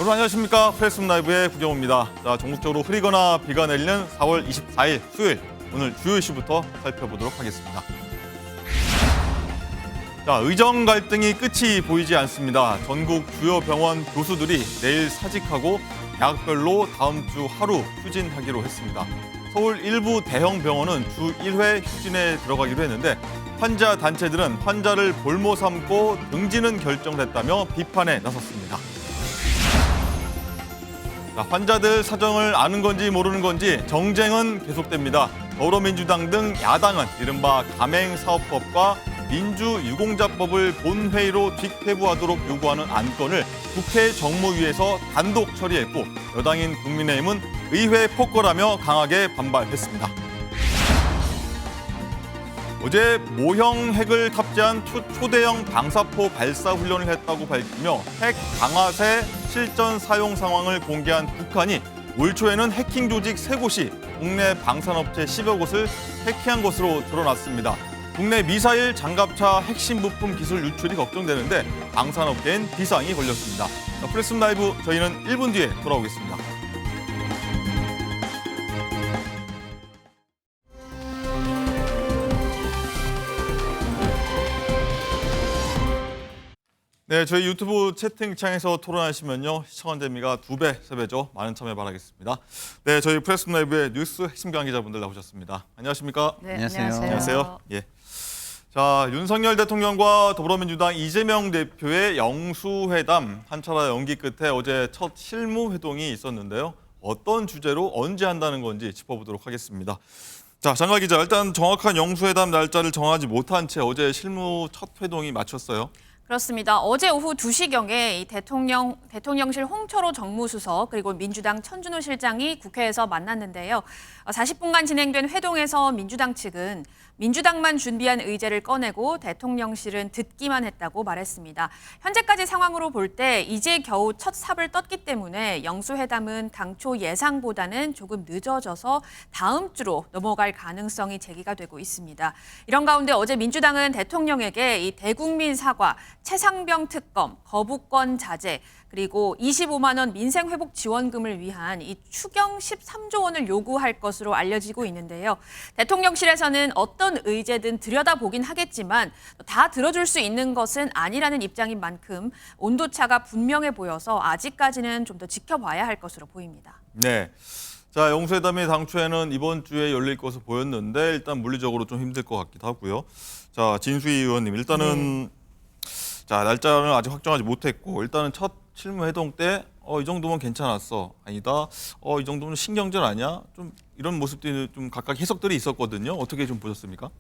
여러분 안녕하십니까. 프레스룸 라이브의 구경호입니다. 자, 전국적으로 흐리거나 비가 내리는 4월 24일 수요일, 오늘 주요 이슈부터 살펴보도록 하겠습니다. 자, 의정 갈등이 끝이 보이지 않습니다. 전국 주요 병원 교수들이 내일 사직하고 대학별로 다음 주 하루 휴진하기로 했습니다. 서울 일부 대형 병원은 주 1회 휴진에 들어가기로 했는데 환자 단체들은 환자를 볼모 삼고 등지는 결정을 했다며 비판에 나섰습니다. 자, 환자들 사정을 아는 건지 모르는 건지 정쟁은 계속됩니다. 더불어민주당 등 야당은 이른바 가맹사업법과 민주유공자법을 본회의로 뒷회부하도록 요구하는 안건을 국회 정무위에서 단독 처리했고, 여당인 국민의힘은 의회 폭거라며 강하게 반발했습니다. 어제 모형 핵을 탑재한 초대형 방사포 발사 훈련을 했다고 밝히며 핵 방아쇠 실전 사용 상황을 공개한 북한이 올 초에는 해킹 조직 3곳이 국내 방산업체 10여 곳을 해킹한 것으로 드러났습니다. 국내 미사일, 장갑차 핵심 부품 기술 유출이 걱정되는데 방산업계엔 비상이 걸렸습니다. 프레스룸 라이브, 저희는 1분 뒤에 돌아오겠습니다. 네, 저희 유튜브 채팅창에서 토론하시면요, 시청한 재미가 2배, 3배죠. 많은 참여 바라겠습니다. 네, 저희 프레스룸 라이브의 뉴스 핵심 관계자분들 나오셨습니다. 안녕하십니까? 네, 안녕하세요. 안녕하세요. 예. 자, 윤석열 대통령과 더불어민주당 이재명 대표의 영수회담 한 차례 연기 끝에 어제 첫 실무회동이 있었는데요. 어떤 주제로 언제 한다는 건지 짚어보도록 하겠습니다. 자, 장관 기자, 일단 정확한 영수회담 날짜를 정하지 못한 채 어제 실무 첫 회동이 마쳤어요. 그렇습니다. 어제 오후 2시경에 이 대통령실 홍철호 정무수석 그리고 민주당 천준호 실장이 국회에서 만났는데요. 40분간 진행된 회동에서 민주당 측은 민주당만 준비한 의제를 꺼내고 대통령실은 듣기만 했다고 말했습니다. 현재까지 상황으로 볼 때 이제 겨우 첫 삽을 떴기 때문에 영수회담은 당초 예상보다는 조금 늦어져서 다음 주로 넘어갈 가능성이 제기가 되고 있습니다. 이런 가운데 어제 민주당은 대통령에게 이 대국민 사과, 최상병 특검, 거부권 자제, 그리고 25만 원 민생회복 지원금을 위한 이 추경 13조 원을 요구할 것으로 알려지고 있는데요. 대통령실에서는 어떤 의제든 들여다보긴 하겠지만 다 들어줄 수 있는 것은 아니라는 입장인 만큼 온도차가 분명해 보여서 아직까지는 좀 더 지켜봐야 할 것으로 보입니다. 네. 자, 영수회담이 당초에는 이번 주에 열릴 것으로 보였는데 일단 물리적으로 좀 힘들 것 같기도 하고요. 자, 진수희 의원님, 일단은 자, 날짜는 아직 확정하지 못했고 일단은 첫 실무회동 때 이 정도면 괜찮았어. 아니다. 이 정도면 신경전 아니야? 좀 이런 모습들이 좀 각각 해석들이 있었거든요. 어떻게 좀 보셨습니까?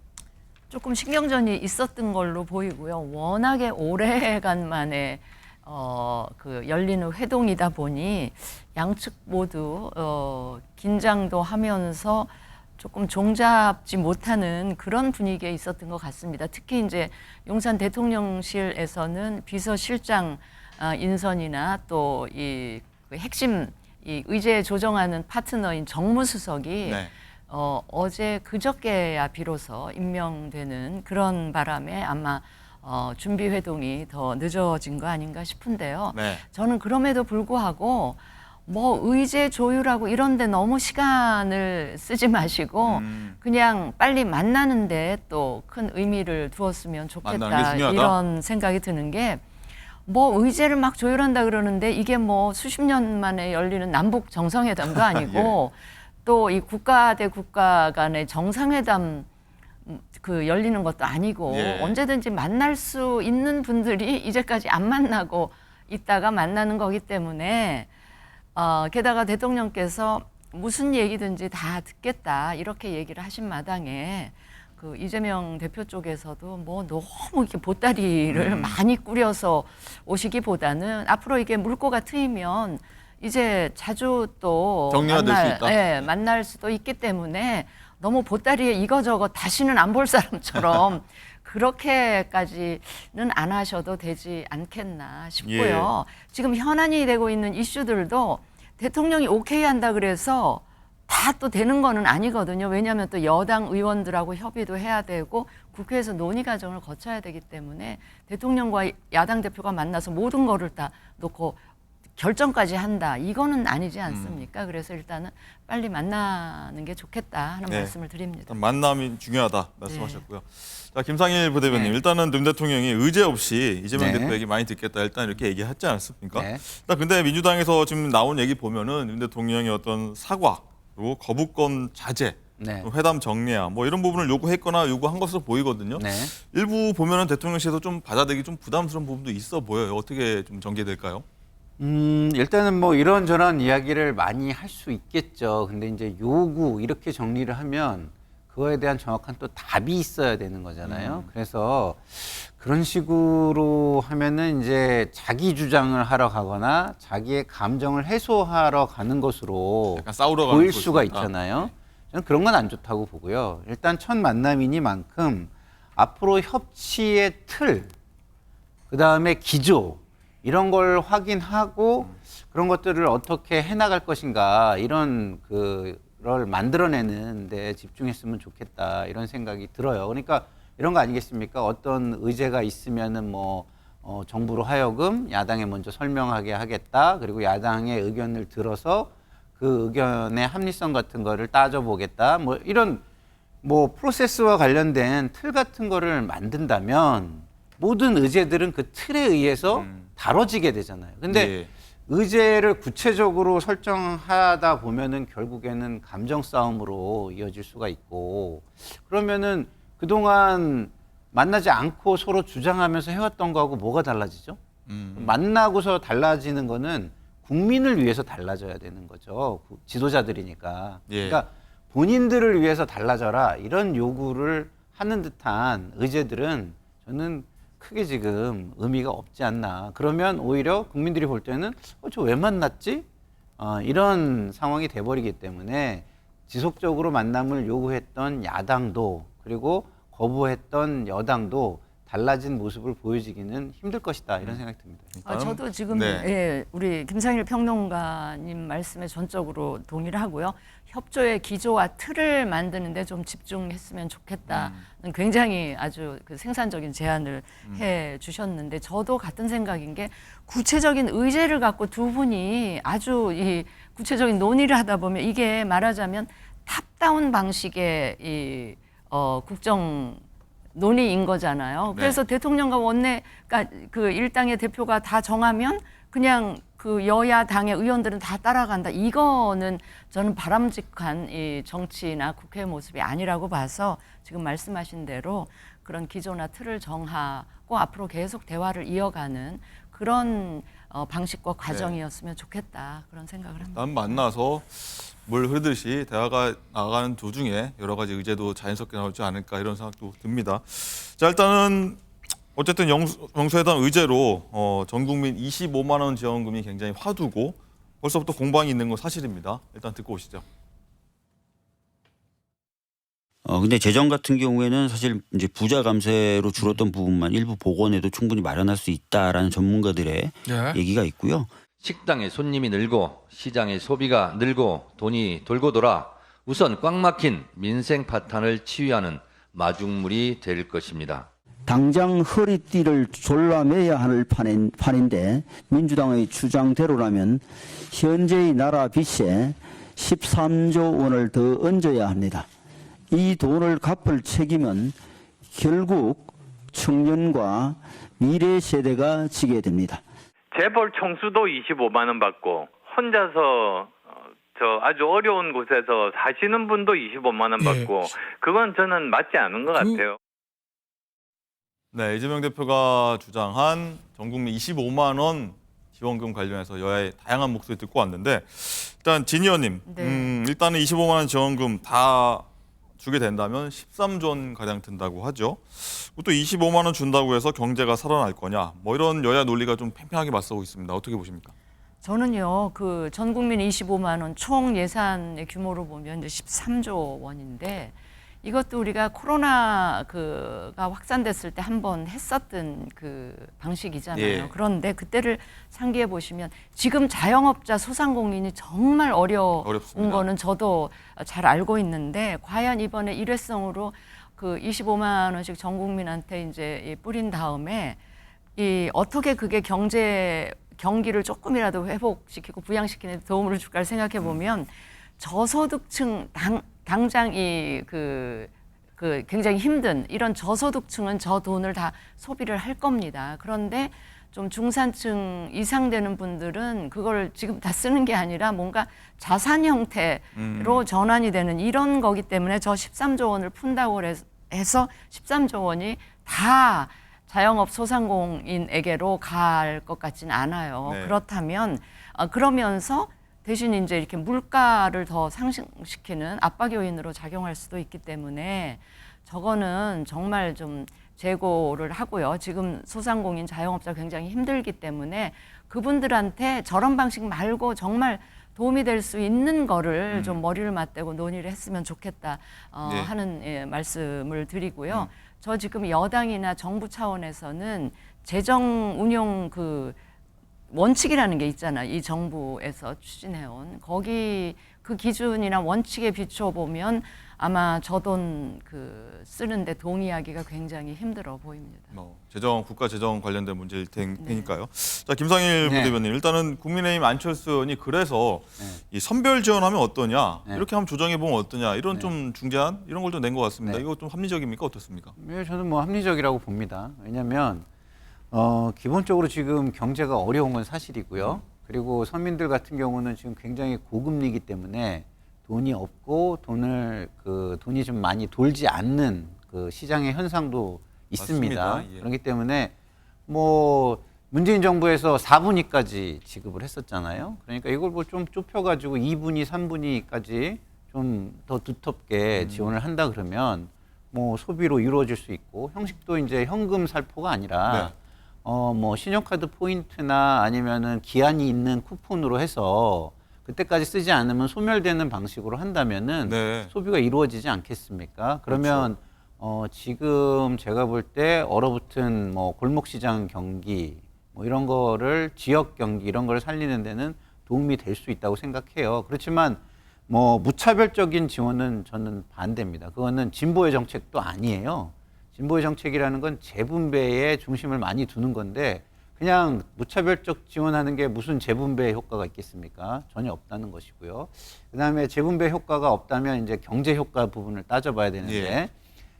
조금 신경전이 있었던 걸로 보이고요. 워낙에 오래간 만에 열리는 회동이다 보니 양측 모두 긴장도 하면서 조금 종잡지 못하는 그런 분위기에 있었던 것 같습니다. 특히 이제 용산 대통령실에서는 비서실장 인선이나 또 이 핵심 이 의제 조정하는 파트너인 정무수석이 네. 어제 그저께야 비로소 임명되는 그런 바람에 아마 준비 회동이 더 늦어진 거 아닌가 싶은데요. 네. 저는 그럼에도 불구하고 뭐 의제 조율하고 이런 데 너무 시간을 쓰지 마시고 그냥 빨리 만나는데 또 큰 의미를 두었으면 좋겠다, 이런 생각이 드는 게, 뭐 의제를 막 조율한다 그러는데 이게 뭐 수십 년 만에 열리는 남북 정상회담도 아니고 예. 또 이 국가 대 국가 간의 정상회담 열리는 것도 아니고 예. 언제든지 만날 수 있는 분들이 이제까지 안 만나고 있다가 만나는 거기 때문에 게다가 대통령께서 무슨 얘기든지 다 듣겠다 이렇게 얘기를 하신 마당에 그 이재명 대표 쪽에서도 뭐 너무 이렇게 보따리를 많이 꾸려서 오시기보다는 앞으로 이게 물꼬가 트이면 이제 자주 또 정리가 될 수 있다. 네, 만날 수도 있기 때문에 너무 보따리에 이거저거 다시는 안 볼 사람처럼 그렇게까지는 안 하셔도 되지 않겠나 싶고요. 예. 지금 현안이 되고 있는 이슈들도 대통령이 오케이 한다 그래서 다 또 되는 거는 아니거든요. 왜냐하면 또 여당 의원들하고 협의도 해야 되고 국회에서 논의 과정을 거쳐야 되기 때문에 대통령과 야당 대표가 만나서 모든 거를 다 놓고 결정까지 한다. 이거는 아니지 않습니까? 그래서 일단은 빨리 만나는 게 좋겠다 하는 네. 말씀을 드립니다. 일단 만남이 중요하다 말씀하셨고요. 자, 김상일 부대변인, 네. 일단은 윤 대통령이 의제 없이 이재명 네. 대표 얘기 많이 듣겠다 일단 이렇게 얘기했지 않습니까? 네. 일단 근데 민주당에서 지금 나온 얘기 보면은 윤 대통령이 어떤 사과 그리고 거부권 자제, 네. 회담 정리야 뭐 이런 부분을 요구했거나 요구한 것으로 보이거든요. 네. 일부 보면은 대통령실에서 좀 받아들이기 좀 부담스러운 부분도 있어 보여요. 어떻게 좀 전개될까요? 일단은 뭐 이런저런 이야기를 많이 할 수 있겠죠. 근데 이제 요구 이렇게 정리를 하면 그거에 대한 정확한 또 답이 있어야 되는 거잖아요. 그래서 그런 식으로 하면은 이제 자기 주장을 하러 가거나 자기의 감정을 해소하러 가는 것으로 약간 싸우러 가는 보일 것일 수가 수 있다. 있잖아요. 저는 그런 건 안 좋다고 보고요. 일단 첫 만남이니만큼 앞으로 협치의 틀, 그다음에 기조 이런 걸 확인하고 그런 것들을 어떻게 해나갈 것인가 이런 그걸 만들어내는 데 집중했으면 좋겠다 이런 생각이 들어요. 그러니까 이런 거 아니겠습니까? 어떤 의제가 있으면은 뭐 정부로 하여금 야당에 먼저 설명하게 하겠다. 그리고 야당의 의견을 들어서 그 의견의 합리성 같은 거를 따져보겠다. 뭐 이런 뭐 프로세스와 관련된 틀 같은 거를 만든다면 모든 의제들은 그 틀에 의해서 다뤄지게 되잖아요. 근데 예. 의제를 구체적으로 설정하다 보면은 결국에는 감정 싸움으로 이어질 수가 있고 그러면은 그동안 만나지 않고 서로 주장하면서 해왔던 거하고 뭐가 달라지죠? 만나고서 달라지는 거는 국민을 위해서 달라져야 되는 거죠. 지도자들이니까. 예. 그러니까 본인들을 위해서 달라져라 이런 요구를 하는 듯한 의제들은 저는 크게 지금 의미가 없지 않나. 그러면 오히려 국민들이 볼 때는 저 왜 만났지? 이런 상황이 돼버리기 때문에 지속적으로 만남을 요구했던 야당도 그리고 거부했던 여당도 달라진 모습을 보여주기는 힘들 것이다 이런 생각이 듭니다. 저도 지금 네. 예, 우리 김상일 평론가님 말씀에 전적으로 동의를 하고요. 협조의 기조와 틀을 만드는데 좀 집중했으면 좋겠다는 굉장히 아주 그 생산적인 제안을 해 주셨는데 저도 같은 생각인 게 구체적인 의제를 갖고 두 분이 아주 이 구체적인 논의를 하다 보면 이게 말하자면 탑다운 방식의 이 국정 논의인 거잖아요. 그래서 대통령과 원내, 그러니까 그 일당의 대표가 다 정하면 그냥 그 여야 당의 의원들은 다 따라간다. 이거는 저는 바람직한 이 정치나 국회 모습이 아니라고 봐서 지금 말씀하신 대로 그런 기조나 틀을 정하고 앞으로 계속 대화를 이어가는 그런 방식과 과정이었으면 좋겠다. 그런 생각을 합니다. 일단 만나서 물 흐르듯이 대화가 나가는 도중에 여러 가지 의제도 자연스럽게 나오지 않을까 이런 생각도 듭니다. 자, 일단은 어쨌든 영수회담 의제로 전 국민 25만 원 지원금이 굉장히 화두고 벌써부터 공방이 있는 건 사실입니다. 일단 듣고 오시죠. 근데 재정 같은 경우에는 사실 이제 부자 감세로 줄었던 부분만 일부 복원해도 충분히 마련할 수 있다라는 전문가들의 얘기가 있고요. 식당에 손님이 늘고 시장의 소비가 늘고 돈이 돌고 돌아 우선 꽉 막힌 민생 파탄을 치유하는 마중물이 될 것입니다. 당장 허리띠를 졸라매야 할 판인데 민주당의 주장대로라면 현재의 나라 빚에 13조 원을 더 얹어야 합니다. 이 돈을 갚을 책임은 결국 청년과 미래 세대가 지게 됩니다. 재벌 총수도 25만 원 받고 혼자서 아주 어려운 곳에서 사시는 분도 25만 원 받고 그건 저는 맞지 않은 것 같아요. 네, 이재명 대표가 주장한 전 국민 25만 원 지원금 관련해서 여야의 다양한 목소리 듣고 왔는데 일단 진 의원님, 네. 일단은 25만 원 지원금 다 주게 된다면 13조 원 가량 든다고 하죠. 또 25만 원 준다고 해서 경제가 살아날 거냐? 뭐 이런 여야 논리가 좀 팽팽하게 맞서고 있습니다. 어떻게 보십니까? 저는요, 그 전 국민 25만 원 총 예산의 규모로 보면 이제 13조 원인데 이것도 우리가 코로나가 확산됐을 때 한번 했었던 그 방식이잖아요. 예. 그런데 그때를 상기해 보시면 지금 자영업자 소상공인이 정말 어려운 어렵습니다. 거는 저도 잘 알고 있는데 과연 이번에 일회성으로 그 25만 원씩 전 국민한테 이제 뿌린 다음에 이 어떻게 그게 경제 경기를 조금이라도 회복시키고 부양시키는 데 도움을 줄까 생각해 보면 저소득층 당장 그 굉장히 힘든 이런 저소득층은 저 돈을 다 소비를 할 겁니다. 그런데 좀 중산층 이상 되는 분들은 그걸 지금 다 쓰는 게 아니라 뭔가 자산 형태로 전환이 되는 이런 거기 때문에 저 13조 원을 푼다고 해서 13조 원이 다 자영업 소상공인에게로 갈 것 같지는 않아요. 네. 그렇다면 그러면서 대신 이제 이렇게 물가를 더 상승시키는 압박 요인으로 작용할 수도 있기 때문에 저거는 정말 좀 재고를 하고요. 지금 소상공인 자영업자 굉장히 힘들기 때문에 그분들한테 저런 방식 말고 정말 도움이 될 수 있는 거를 좀 머리를 맞대고 논의를 했으면 좋겠다 네. 하는 말씀을 드리고요. 저 지금 여당이나 정부 차원에서는 재정 운용 그 원칙이라는 게 있잖아. 이 정부에서 추진해온 거기 그 기준이나 원칙에 비춰보면 아마 저 돈 쓰는데 동의하기가 굉장히 힘들어 보입니다. 국가 재정 관련된 문제일 테니까요. 자, 김상일 부대변인, 일단은 국민의힘 안철수 의원이 그래서 이 선별 지원하면 어떠냐, 이렇게 한번 조정해 보면 어떠냐, 이런 좀 중재안 이런 걸 좀 낸 것 같습니다. 이거 좀 합리적입니까, 어떻습니까? 네, 저는 뭐 합리적이라고 봅니다. 왜냐하면 기본적으로 지금 경제가 어려운 건 사실이고요. 그리고 서민들 같은 경우는 지금 굉장히 고금리이기 때문에 돈이 없고 돈이 좀 많이 돌지 않는 그 시장의 현상도 있습니다. 맞습니다. 예. 그렇기 때문에 뭐 문재인 정부에서 4분위까지 지급을 했었잖아요. 그러니까 이걸 뭐 좀 좁혀가지고 2분위, 3분위까지 좀 더 두텁게 지원을 한다 그러면 뭐 소비로 이루어질 수 있고 형식도 이제 현금 살포가 아니라 뭐 신용카드 포인트나 아니면은 기한이 있는 쿠폰으로 해서 그때까지 쓰지 않으면 소멸되는 방식으로 한다면은 소비가 이루어지지 않겠습니까? 그러면 지금 제가 볼 때 얼어붙은 뭐 골목시장 경기 뭐 이런 거를 지역 경기 이런 걸 살리는 데는 도움이 될 수 있다고 생각해요. 그렇지만 뭐 무차별적인 지원은 저는 반대입니다. 그거는 진보의 정책도 아니에요. 진보의 정책이라는 건 재분배에 중심을 많이 두는 건데 그냥 무차별적 지원하는 게 무슨 재분배 효과가 있겠습니까? 전혀 없다는 것이고요. 그다음에 재분배 효과가 없다면 이제 경제 효과 부분을 따져봐야 되는데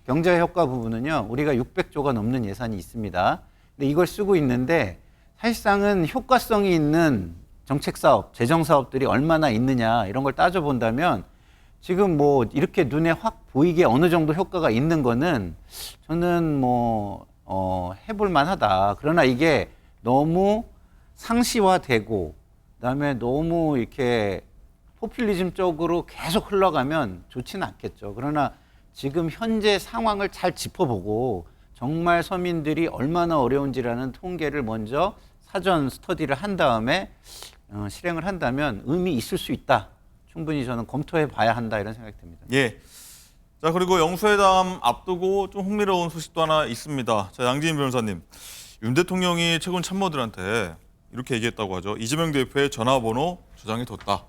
경제 효과 부분은요. 우리가 600조가 넘는 예산이 있습니다. 근데 이걸 쓰고 있는데 사실상은 효과성이 있는 정책 사업, 재정 사업들이 얼마나 있느냐 이런 걸 따져본다면 지금 뭐 이렇게 눈에 확 보이게 어느 정도 효과가 있는 거는 저는 뭐 해볼 만하다. 그러나 이게 너무 상시화되고 그다음에 너무 이렇게 포퓰리즘 쪽으로 계속 흘러가면 좋지는 않겠죠. 그러나 지금 현재 상황을 잘 짚어보고 정말 서민들이 얼마나 어려운지라는 통계를 먼저 사전 스터디를 한 다음에 실행을 한다면 의미 있을 수 있다. 충분히 저는 검토해 봐야 한다 이런 생각이 듭니다. 예. 자, 그리고 영수회담 앞두고 좀 흥미로운 소식도 하나 있습니다. 자, 양지인 변호사님. 윤 대통령이 최근 참모들한테 이렇게 얘기했다고 하죠. 이재명 대표의 전화번호 저장해 뒀다.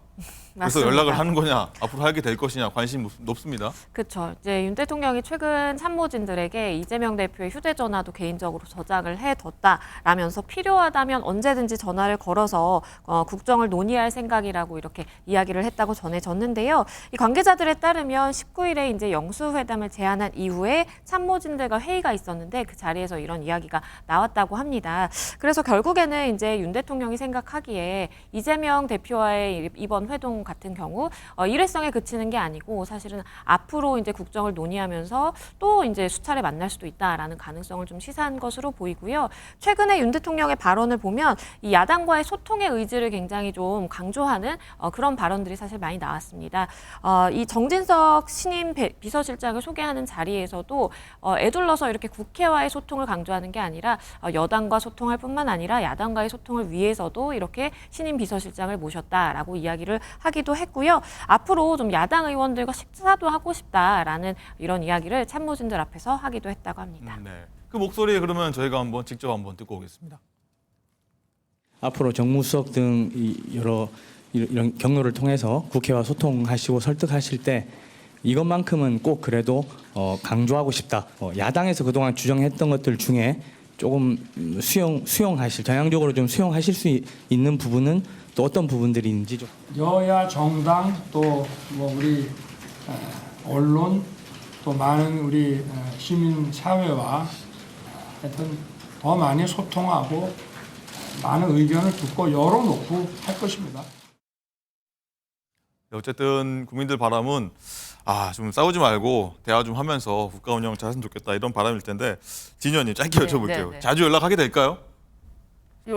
그래서 맞습니다. 연락을 하는 거냐, 앞으로 하게 될 것이냐 관심이 높습니다. 그렇죠. 이제 윤 대통령이 최근 참모진들에게 이재명 대표의 휴대전화도 개인적으로 저장을 해뒀다라면서 필요하다면 언제든지 전화를 걸어서 국정을 논의할 생각이라고 이렇게 이야기를 했다고 전해졌는데요. 이 관계자들에 따르면 19일에 이제 영수회담을 제안한 이후에 참모진들과 회의가 있었는데 그 자리에서 이런 이야기가 나왔다고 합니다. 그래서 결국에는 이제 윤 대통령이 생각하기에 이재명 대표와의 이번 회동 같은 경우 일회성에 그치는 게 아니고 사실은 앞으로 이제 국정을 논의하면서 또 이제 수차례 만날 수도 있다라는 가능성을 좀 시사한 것으로 보이고요. 최근에 윤 대통령의 발언을 보면 이 야당과의 소통의 의지를 굉장히 좀 강조하는 그런 발언들이 사실 많이 나왔습니다. 이 정진석 신임 비서실장을 소개하는 자리에서도 애둘러서 이렇게 국회와의 소통을 강조하는 게 아니라 여당과 소통할 뿐만 아니라 야당과의 소통을 위해서도 이렇게 신임 비서실장을 모셨다라고 이야기를 하기도 했고요. 앞으로 좀 야당 의원들과 식사도 하고 싶다라는 이런 이야기를 참모진들 앞에서 하기도 했다고 합니다. 네. 그 목소리 그러면 저희가 직접 한번 듣고 오겠습니다. 앞으로 정무수석 등 여러 이런 경로를 통해서 국회와 소통하시고 설득하실 때 이것만큼은 꼭 그래도 강조하고 싶다. 야당에서 그동안 주장했던 것들 중에 조금 수용하실 전향적으로 좀 수용하실 수 있는 부분은 또 어떤 부분들이 있는지 좀. 여야 정당 또 뭐 우리 언론 또 많은 우리 시민 사회와 하여튼 더 많이 소통하고 많은 의견을 듣고 열어놓고 할 것입니다. 어쨌든 국민들 바람은 좀 싸우지 말고 대화 좀 하면서 국가 운영 잘했으면 좋겠다 이런 바람일 텐데 진 의원님 짧게 네, 여쭤볼게요. 네. 자주 연락하게 될까요?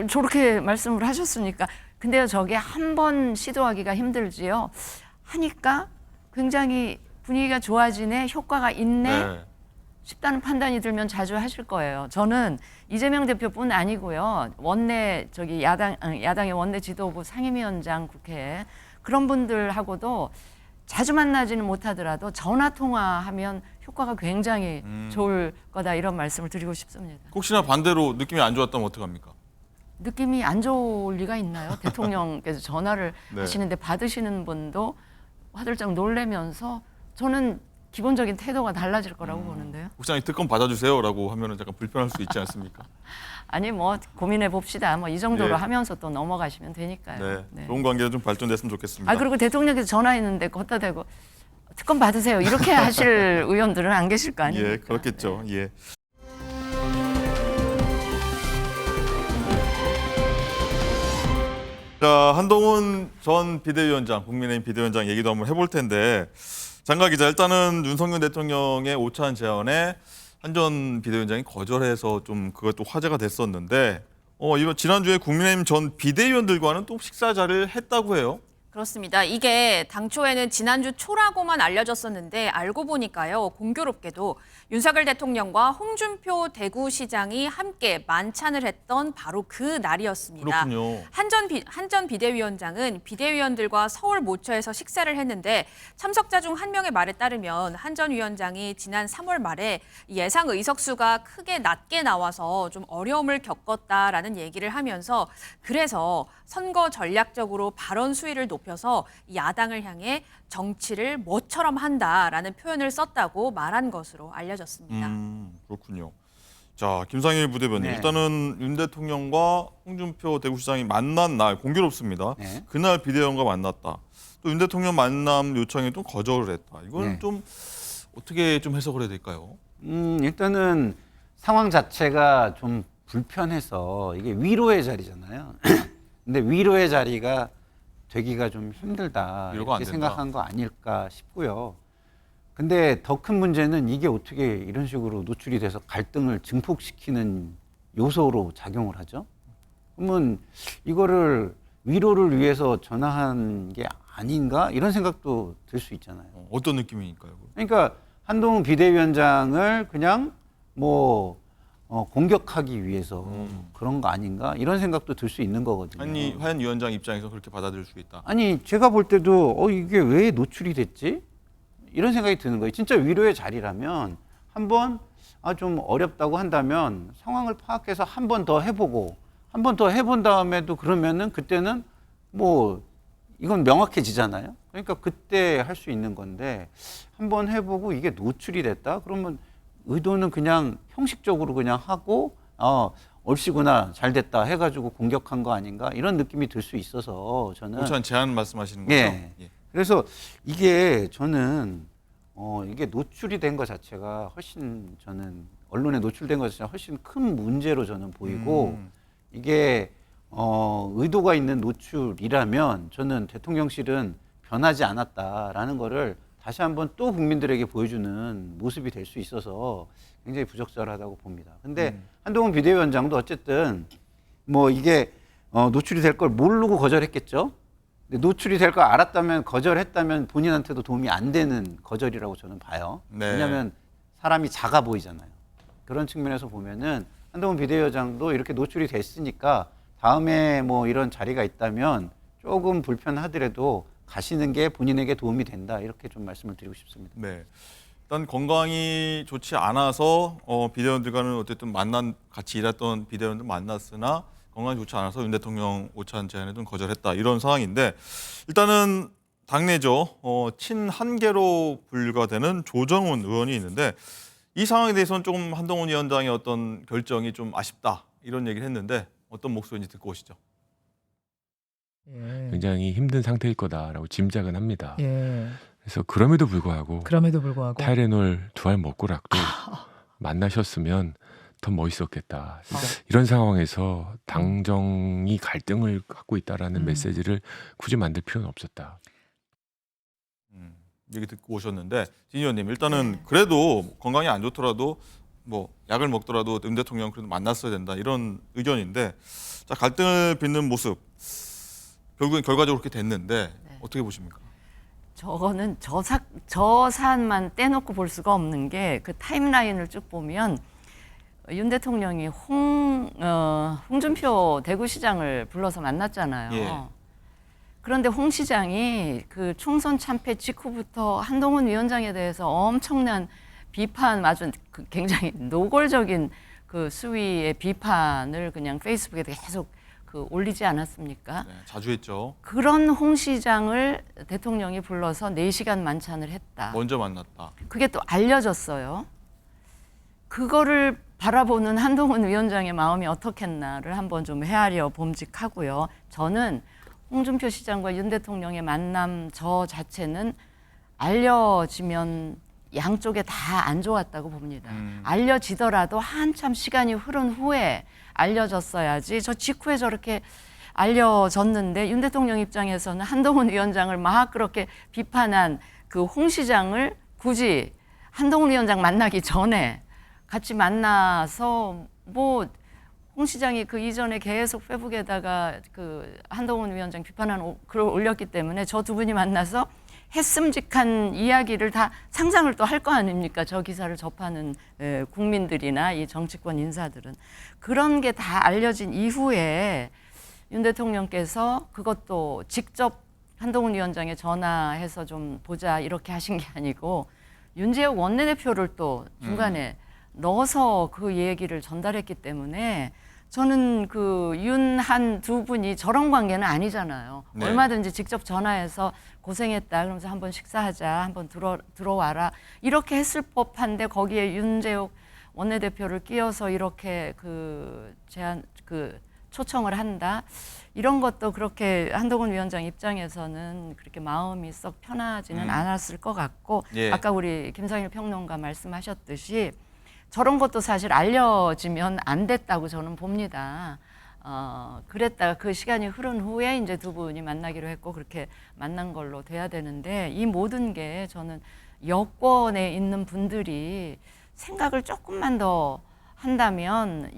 저렇게 말씀을 하셨으니까. 근데요, 저게 한 번 시도하기가 힘들지요. 하니까 굉장히 분위기가 좋아지네, 효과가 있네 싶다는 판단이 들면 자주 하실 거예요. 저는 이재명 대표뿐 아니고요. 야당의 원내 지도부 상임위원장 국회 그런 분들하고도 자주 만나지는 못하더라도 전화 통화하면 효과가 굉장히 좋을 거다 이런 말씀을 드리고 싶습니다. 혹시나 반대로 느낌이 안 좋았다면 어떡합니까? 느낌이 안 좋을 리가 있나요? 대통령께서 전화를 네. 하시는데 받으시는 분도 화들짝 놀라면서 저는 기본적인 태도가 달라질 거라고 보는데요. 혹시나 이 특검 받아주세요라고 하면은 약간 불편할 수 있지 않습니까? 아니 뭐 고민해 봅시다. 뭐 이 정도로 예. 하면서 또 넘어가시면 되니까요. 네. 좋은 관계가 좀 발전됐으면 좋겠습니다. 그리고 대통령께서 전화했는데 걷다 대고 특검 받으세요. 이렇게 하실 의원들은 안 계실 거 아닙니까? 예, 그렇겠죠. 예. 자, 한동훈 전 비대위원장, 국민의힘 비대위원장 얘기도 한번 해볼 텐데 장가 기자, 일단은 윤석열 대통령의 오찬 제안에 한 전 비대위원장이 거절해서 좀 그것도 화제가 됐었는데 이거 지난주에 국민의힘 전 비대위원들과는 또 식사 자리를 했다고 해요. 그렇습니다. 이게 당초에는 지난주 초라고만 알려졌었는데 알고 보니까요. 공교롭게도 윤석열 대통령과 홍준표 대구시장이 함께 만찬을 했던 바로 그 날이었습니다. 그렇군요. 한 전 비대위원장은 비대위원들과 서울 모처에서 식사를 했는데 참석자 중 한 명의 말에 따르면 한 전 위원장이 지난 3월 말에 예상 의석수가 크게 낮게 나와서 좀 어려움을 겪었다라는 얘기를 하면서 그래서 선거 전략적으로 발언 수위를 높여서 야당을 향해 정치를 뭐처럼 한다라는 표현을 썼다고 말한 것으로 알려졌습니다. 그렇군요. 자, 김상일 부대변인. 네. 일단은 윤 대통령과 홍준표 대구시장이 만난 날 공교롭습니다. 네. 그날 비대위원과 만났다. 또 윤 대통령 만남 요청에 또 거절을 했다. 이건 네. 좀 어떻게 좀 해석을 해야 될까요? 일단은 상황 자체가 좀 불편해서 이게 위로의 자리잖아요. 근데 위로의 자리가 되기가 좀 힘들다 위로가 안 이렇게 된다. 생각한 거 아닐까 싶고요. 근데 더 큰 문제는 이게 어떻게 이런 식으로 노출이 돼서 갈등을 증폭시키는 요소로 작용을 하죠? 그러면 이거를 위로를 위해서 전화한 게 아닌가? 이런 생각도 들 수 있잖아요. 어떤 느낌이니까요? 그러니까 한동훈 비대위원장을 그냥 뭐 공격하기 위해서 그런 거 아닌가? 이런 생각도 들 수 있는 거거든요. 한이환 위원장 입장에서 그렇게 받아들일 수 있다. 아니 제가 볼 때도 이게 왜 노출이 됐지? 이런 생각이 드는 거예요. 진짜 위로의 자리라면 한번 좀 어렵다고 한다면 상황을 파악해서 한 번 더 해보고 한 번 더 해본 다음에도 그러면은 그때는 뭐 이건 명확해지잖아요. 그러니까 그때 할 수 있는 건데 한 번 해보고 이게 노출이 됐다? 그러면 의도는 그냥 형식적으로 그냥 하고 얼씨구나 잘 됐다 해가지고 공격한 거 아닌가 이런 느낌이 들 수 있어서 저는 오찬 제안 말씀하시는 거죠? 예. 그래서 이게 저는 이게 노출이 된 것 자체가 훨씬 저는 언론에 노출된 것 자체가 훨씬 큰 문제로 저는 보이고 이게 의도가 있는 노출이라면 저는 대통령실은 변하지 않았다라는 거를 다시 한번 또 국민들에게 보여주는 모습이 될 수 있어서 굉장히 부적절하다고 봅니다. 근데 한동훈 비대위원장도 어쨌든 뭐 이게 노출이 될 걸 모르고 거절했겠죠. 근데 노출이 될 걸 알았다면 거절했다면 본인한테도 도움이 안 되는 거절이라고 저는 봐요. 네. 왜냐하면 사람이 작아 보이잖아요. 그런 측면에서 보면은 한동훈 비대위원장도 이렇게 노출이 됐으니까 다음에 뭐 이런 자리가 있다면 조금 불편하더라도 가시는 게 본인에게 도움이 된다 이렇게 좀 말씀을 드리고 싶습니다. 네. 일단 건강이 좋지 않아서 비대위원들과는 어쨌든 같이 일했던 비대위원들 만났으나 건강이 좋지 않아서 윤 대통령 오찬 제안에도 거절했다 이런 상황인데 일단은 당내죠. 친한계로 분류가 되는 조정훈 의원이 있는데 이 상황에 대해서는 조금 한동훈 위원장의 어떤 결정이 좀 아쉽다 이런 얘기를 했는데 어떤 목소리인지 듣고 오시죠. 굉장히 힘든 상태일 거다라고 짐작은 합니다. 예. 그래서 그럼에도 불구하고 타이레놀 2알 먹고라도 만나셨으면 더 멋있었겠다. 이런 상황에서 당정이 갈등을 갖고 있다라는 메시지를 굳이 만들 필요는 없었다. 얘기 듣고 오셨는데 진 의원님 일단은 그래도 건강이 안 좋더라도 뭐 약을 먹더라도 윤 대통령 그래도 만났어야 된다 이런 의견인데 자 갈등을 빚는 모습 결국엔 결과적으로 그렇게 됐는데 어떻게 보십니까? 저거는 저 사안만 떼놓고 볼 수가 없는 게 그 타임라인을 쭉 보면 윤 대통령이 홍준표 대구시장을 불러서 만났잖아요. 예. 그런데 홍 시장이 그 총선 참패 직후부터 한동훈 위원장에 대해서 엄청난 비판, 아주 굉장히 노골적인 그 수위의 비판을 그냥 페이스북에 계속 올리지 않았습니까? 네, 자주 했죠. 그런 홍 시장을 대통령이 불러서 4시간 만찬을 했다. 먼저 만났다. 그게 또 알려졌어요. 그거를 바라보는 한동훈 위원장의 마음이 어떻겠나를 한번 좀 헤아려 봄직하고요. 저는 홍준표 시장과 윤 대통령의 만남 저 자체는 알려지면 양쪽에 다 안 좋았다고 봅니다. 알려지더라도 한참 시간이 흐른 후에 알려졌어야지 저 직후에 저렇게 알려졌는데 윤 대통령 입장에서는 한동훈 위원장을 막 그렇게 비판한 그 홍 시장을 굳이 한동훈 위원장 만나기 전에 같이 만나서 뭐 홍 시장이 그 이전에 계속 페북에다가 그 한동훈 위원장 비판하는 글을 올렸기 때문에 저 두 분이 만나서 했음직한 이야기를 다 상상을 또 할 거 아닙니까? 저 기사를 접하는 국민들이나 이 정치권 인사들은. 그런 게 다 알려진 이후에 윤 대통령께서 그것도 직접 한동훈 위원장에 전화해서 좀 보자 이렇게 하신 게 아니고 윤재욱 원내대표를 또 중간에 넣어서 그 얘기를 전달했기 때문에 저는 그 윤한 두 분이 저런 관계는 아니잖아요. 네. 얼마든지 직접 전화해서 고생했다 그러면서 한번 식사하자, 한번 들어와라 이렇게 했을 법한데 거기에 윤재욱 원내대표를 끼워서 이렇게 그 초청을 한다. 이런 것도 그렇게 한동훈 위원장 입장에서는 그렇게 마음이 썩 편하지는 않았을 것 같고 예. 아까 우리 김상일 평론가 말씀하셨듯이 저런 것도 사실 알려지면 안 됐다고 저는 봅니다. 그랬다가 그 시간이 흐른 후에 이제 두 분이 만나기로 했고 그렇게 만난 걸로 돼야 되는데 이 모든 게 저는 여권에 있는 분들이 생각을 조금만 더 한다면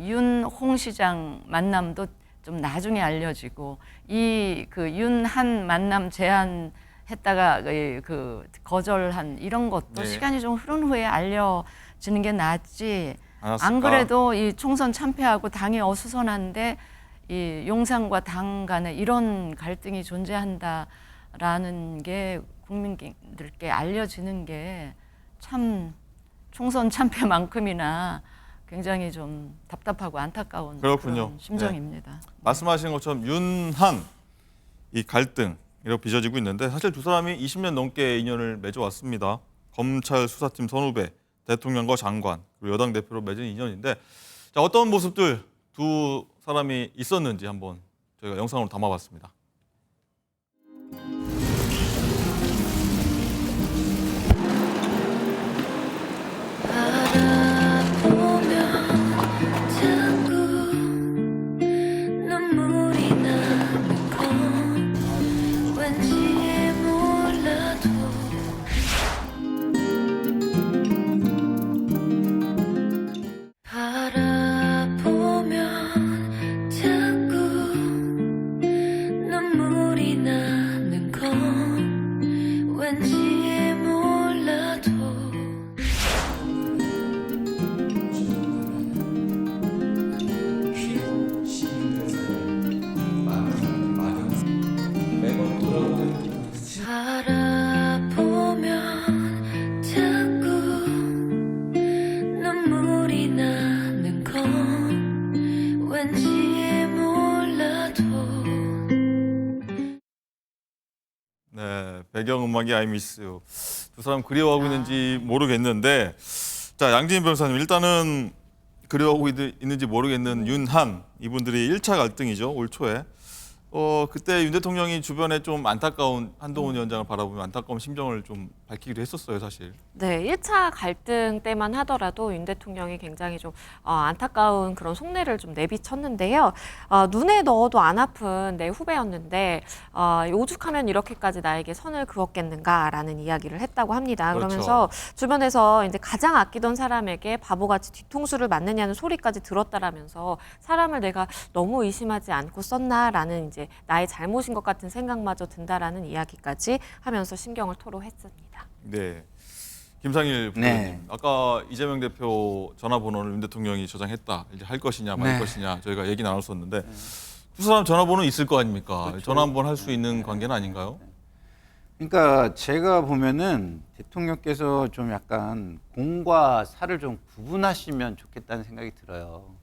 홍 시장 만남도 좀 나중에 알려지고 이 그 윤한 만남 제안했다가 그 거절한 이런 것도 네. 시간이 좀 흐른 후에 알려지는 게 낫지. 않았을까? 안 그래도 이 총선 참패하고 당이 어수선한데 이 용산과 당 간에 이런 갈등이 존재한다라는 게 국민들께 알려지는 게 참 총선 참패만큼이나 굉장히 좀 답답하고 안타까운 그렇군요. 그런 심정입니다. 네. 말씀하신 것처럼 윤한 이 갈등 이렇게 빚어지고 있는데 사실 두 사람이 20년 넘게 인연을 맺어왔습니다. 검찰 수사팀 선후배, 대통령과 장관, 그리고 여당 대표로 맺은 인연인데 자, 어떤 모습들 두 사람이 있었는지 한번 저희가 영상으로 담아봤습니다. 네, 배경음악이 I Miss You. 두 사람 그리워하고 있는지 모르겠는데 자, 양진희 변호사님, 일단은 그려오고 있는지 모르겠는 윤한 이분들이 1차 갈등이죠, 올 초에. 그때 윤 대통령이 주변에 좀 안타까운 한동훈 위원장을 바라보며 안타까운 심정을 좀 밝히기도 했었어요, 사실. 네, 1차 갈등 때만 하더라도 윤 대통령이 굉장히 좀 안타까운 그런 속내를 좀 내비쳤는데요. 눈에 넣어도 안 아픈 내 후배였는데 오죽하면 이렇게까지 나에게 선을 그었겠는가라는 이야기를 했다고 합니다. 그렇죠. 그러면서 주변에서 이제 가장 아끼던 사람에게 바보같이 뒤통수를 맞느냐는 소리까지 들었다라면서 사람을 내가 너무 의심하지 않고 썼나라는 이제 나의 잘못인 것 같은 생각마저 든다라는 이야기까지 하면서 심경을 토로했습니다. 네. 김상일 부장님, 네. 아까 이재명 대표 전화번호를 윤 대통령이 저장했다. 이제 할 것이냐 말 네. 것이냐 저희가 얘기 나눴었는데 두 사람 전화번호 있을 거 아닙니까? 그렇죠. 전화 한번 할 수 있는 관계는 아닌가요? 그러니까 제가 보면은 대통령께서 좀 약간 공과 사를 좀 구분하시면 좋겠다는 생각이 들어요.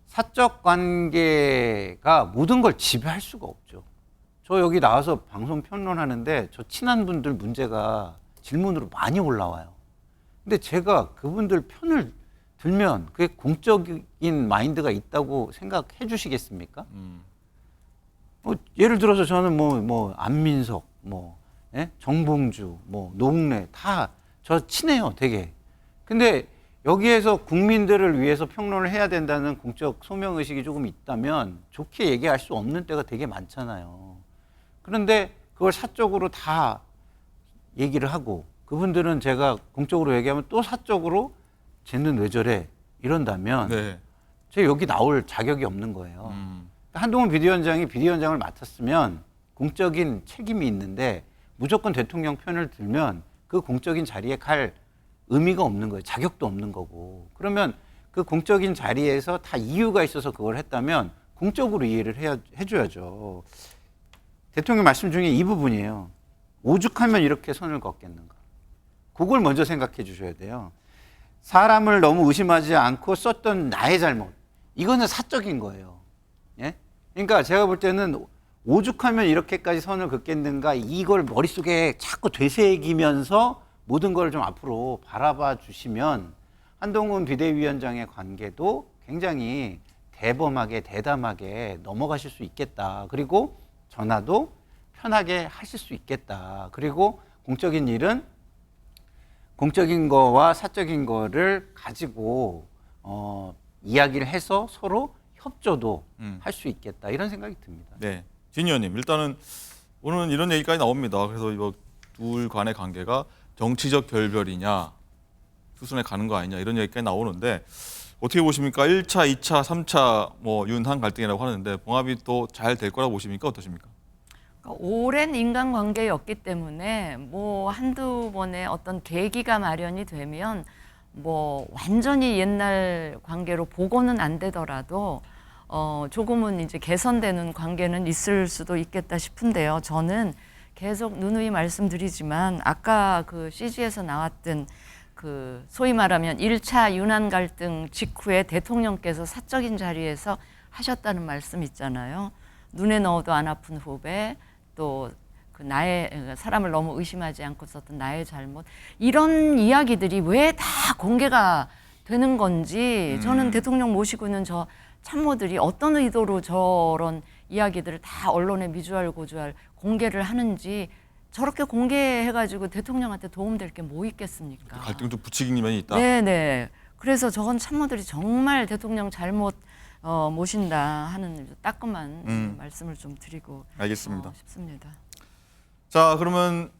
사적 관계가 모든 걸 지배할 수가 없죠. 저 여기 나와서 방송 평론하는데 저 친한 분들 문제가 질문으로 많이 올라와요. 근데 제가 그분들 편을 들면 그게 공적인 마인드가 있다고 생각해 주시겠습니까? 예를 들어서 저는 뭐 안민석, 정봉주, 노웅래 다 저 친해요, 되게. 근데 여기에서 국민들을 위해서 평론을 해야 된다는 공적 소명 의식이 조금 있다면 좋게 얘기할 수 없는 때가 되게 많잖아요. 그런데 그걸 사적으로 다 얘기를 하고 그분들은 제가 공적으로 얘기하면 또 사적으로 쟤는 왜 저래 이런다면 네. 제가 여기 나올 자격이 없는 거예요. 한동훈 비대위원장이 비대위원장을 맡았으면 공적인 책임이 있는데 무조건 대통령 편을 들면 그 공적인 자리에 갈 의미가 없는 거예요. 자격도 없는 거고. 그러면 그 공적인 자리에서 다 이유가 있어서 그걸 했다면 공적으로 이해를 해줘야죠. 대통령 말씀 중에 이 부분이에요. 오죽하면 이렇게 선을 긋겠는가. 그걸 먼저 생각해 주셔야 돼요. 사람을 너무 의심하지 않고 썼던 나의 잘못. 이거는 사적인 거예요. 예? 그러니까 제가 볼 때는 오죽하면 이렇게까지 선을 긋겠는가 이걸 머릿속에 자꾸 되새기면서 모든 걸 좀 앞으로 바라봐 주시면 한동훈 비대위원장의 관계도 굉장히 대범하게 대담하게 넘어가실 수 있겠다. 그리고 전화도 편하게 하실 수 있겠다. 그리고 공적인 일은 공적인 거와 사적인 거를 가지고 이야기를 해서 서로 협조도 할 수 있겠다. 이런 생각이 듭니다. 네. 진 의원님, 일단은 오늘은 이런 얘기까지 나옵니다. 그래서 이거 둘 간의 관계가 정치적 결별이냐 수순에 가는 거 아니냐 이런 얘기까지 나오는데 어떻게 보십니까? 1차, 2차, 3차 윤한 갈등이라고 하는데 봉합이 또 잘 될 거라고 보십니까? 어떠십니까? 오랜 인간관계였기 때문에 한두 번의 어떤 계기가 마련이 되면 완전히 옛날 관계로 복원은 안 되더라도 조금은 이제 개선되는 관계는 있을 수도 있겠다 싶은데요. 저는 계속 누누이 말씀드리지만 아까 그 CG에서 나왔던 그 소위 말하면 1차 윤한 갈등 직후에 대통령께서 사적인 자리에서 하셨다는 말씀 있잖아요. 눈에 넣어도 안 아픈 후배, 또 그 나의 사람을 너무 의심하지 않고 썼던 나의 잘못, 이런 이야기들이 왜 다 공개가 되는 건지 저는 대통령 모시고 있는 저 참모들이 어떤 의도로 저런 이야기들을 다 언론에 미주알 고주알 공개를 하는지, 저렇게 공개해가지고 대통령한테 도움될 게 뭐 있겠습니까? 갈등 좀 부추기는 면이 있다. 네네. 그래서 저건 참모들이 정말 대통령 잘못 모신다 하는 따끔한 말씀을 좀 드리고 알겠습니다. 싶습니다. 자, 그러면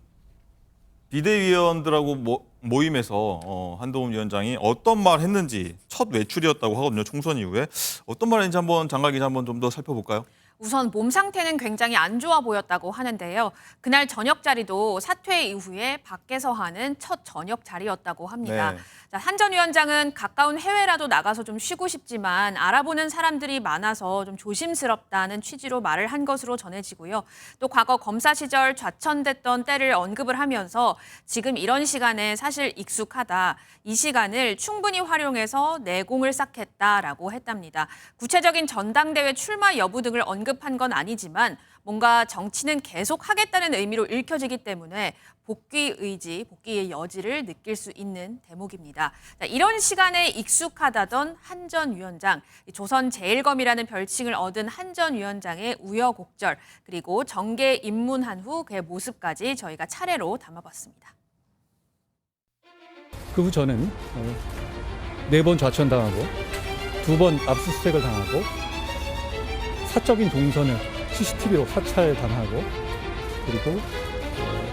비대위원들하고 모임에서 한동훈 위원장이 어떤 말 했는지 첫 외출이었다고 하거든요. 총선 이후에. 어떤 말 했는지 한번 장관 기자 한번 좀 더 살펴볼까요? 우선 몸 상태는 굉장히 안 좋아 보였다고 하는데요. 그날 저녁 자리도 사퇴 이후에 밖에서 하는 첫 저녁 자리였다고 합니다. 네. 자, 한 전 위원장은 가까운 해외라도 나가서 좀 쉬고 싶지만 알아보는 사람들이 많아서 좀 조심스럽다는 취지로 말을 한 것으로 전해지고요. 또 과거 검사 시절 좌천됐던 때를 언급을 하면서 지금 이런 시간에 사실 익숙하다. 이 시간을 충분히 활용해서 내공을 쌓겠다라고 했답니다. 구체적인 전당대회 출마 여부 등을 언급 언급한 건 아니지만 뭔가 정치는 계속 하겠다는 의미로 읽혀지기 때문에 복귀 의지, 복귀의 여지를 느낄 수 있는 대목입니다. 자, 이런 시간에 익숙하다던 한 전 위원장, 조선 제일검이라는 별칭을 얻은 한 전 위원장의 우여곡절, 그리고 정계에 입문한 후 그의 모습까지 저희가 차례로 담아봤습니다. 그 후 저는 4번 좌천당하고 2번 압수수색을 당하고 사적인 동선을 CCTV로 사찰당하고 그리고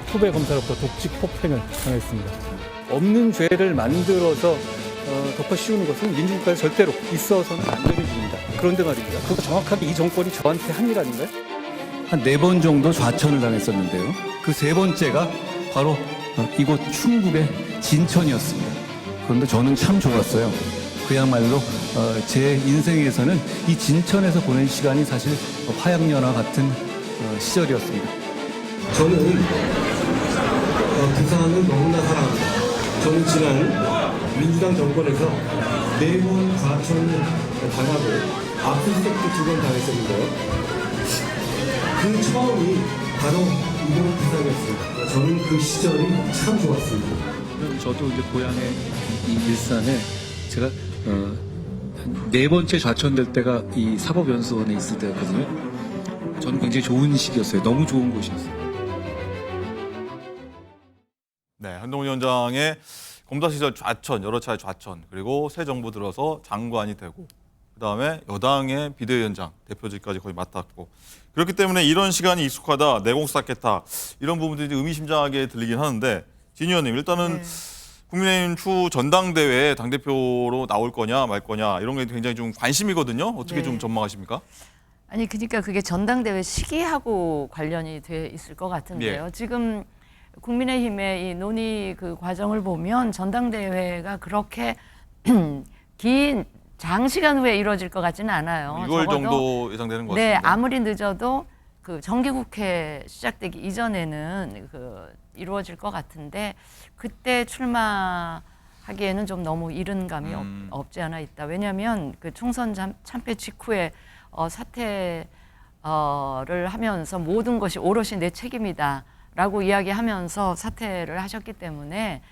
후배 검사로부터 독직 폭행을 당했습니다. 없는 죄를 만들어서 덮어씌우는 것은 민주국가에 절대로 있어서는 안 되는 일입니다. 그런데 말입니다. 그거 정확하게 이 정권이 저한테 한 일 아닌가요? 한 4번 정도 좌천을 당했었는데요. 그 3번째가 바로 이곳 충북의 진천이었습니다. 그런데 저는 참 좋았어요. 그야말로 제 인생에서는 이 진천에서 보낸 시간이 사실 화양연화 같은 시절이었습니다. 저는 부산을 너무나 사랑합니다. 저는 지난 민주당 정권에서 4번 좌천을 당하고 압수수색도 2번 당했었는데요. 그 처음이 바로 이번 부산이었습니다. 저는 그 시절이 참 좋았습니다. 저도 이제 고향의 이 일산에 제가 4번째 좌천될 때가 이 사법연수원에 있을 때였거든요. 저는 굉장히 좋은 시기였어요. 너무 좋은 곳이었어요. 네, 한동훈 위원장의 검사 시절 좌천, 여러 차례 좌천, 그리고 새 정부 들어서 장관이 되고 그다음에 여당의 비대위원장, 대표직까지 거의 맡았고 그렇기 때문에 이런 시간이 익숙하다, 내공 쌓겠다 이런 부분들이 의미심장하게 들리긴 하는데 진 의원님 일단은 국민의힘 추 전당대회에 당대표로 나올 거냐 말 거냐 이런 게 굉장히 좀 관심이거든요. 어떻게 좀 전망하십니까? 아니 그러니까 그게 전당대회 시기하고 관련이 돼 있을 것 같은데요. 지금 국민의힘의 이 논의 그 과정을 보면 전당대회가 그렇게 긴 장시간 후에 이루어질 것 같지는 않아요. 6월 정도 예상되는 것 같습니다. 네, 아무리 늦어도 그 정기국회 시작되기 이전에는 그 이루어질 것 같은데 그때 출마하기에는 좀 너무 이른 감이 없지 않아 있다. 왜냐하면 그 총선 참패 직후에 사퇴를 하면서 모든 것이 오롯이 내 책임이다라고 이야기하면서 사퇴를 하셨기 때문에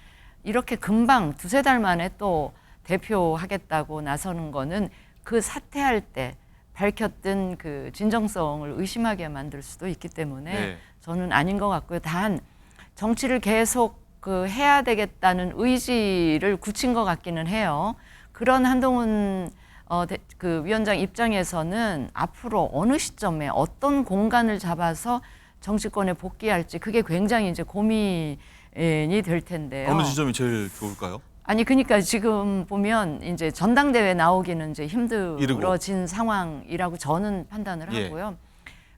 이렇게 금방 2-3달 만에 또 대표하겠다고 나서는 거는 그 사퇴할 때 밝혔던 그 진정성을 의심하게 만들 수도 있기 때문에 저는 아닌 것 같고요. 단 정치를 계속 그 해야 되겠다는 의지를 굳힌 것 같기는 해요. 그런 한동훈 그 위원장 입장에서는 앞으로 어느 시점에 어떤 공간을 잡아서 정치권에 복귀할지 그게 굉장히 이제 고민이 될 텐데요. 어느 지점이 제일 좋을까요? 아니 그러니까 지금 보면 이제 전당대회 나오기는 이제 힘들어진 상황이라고 저는 판단을 하고요.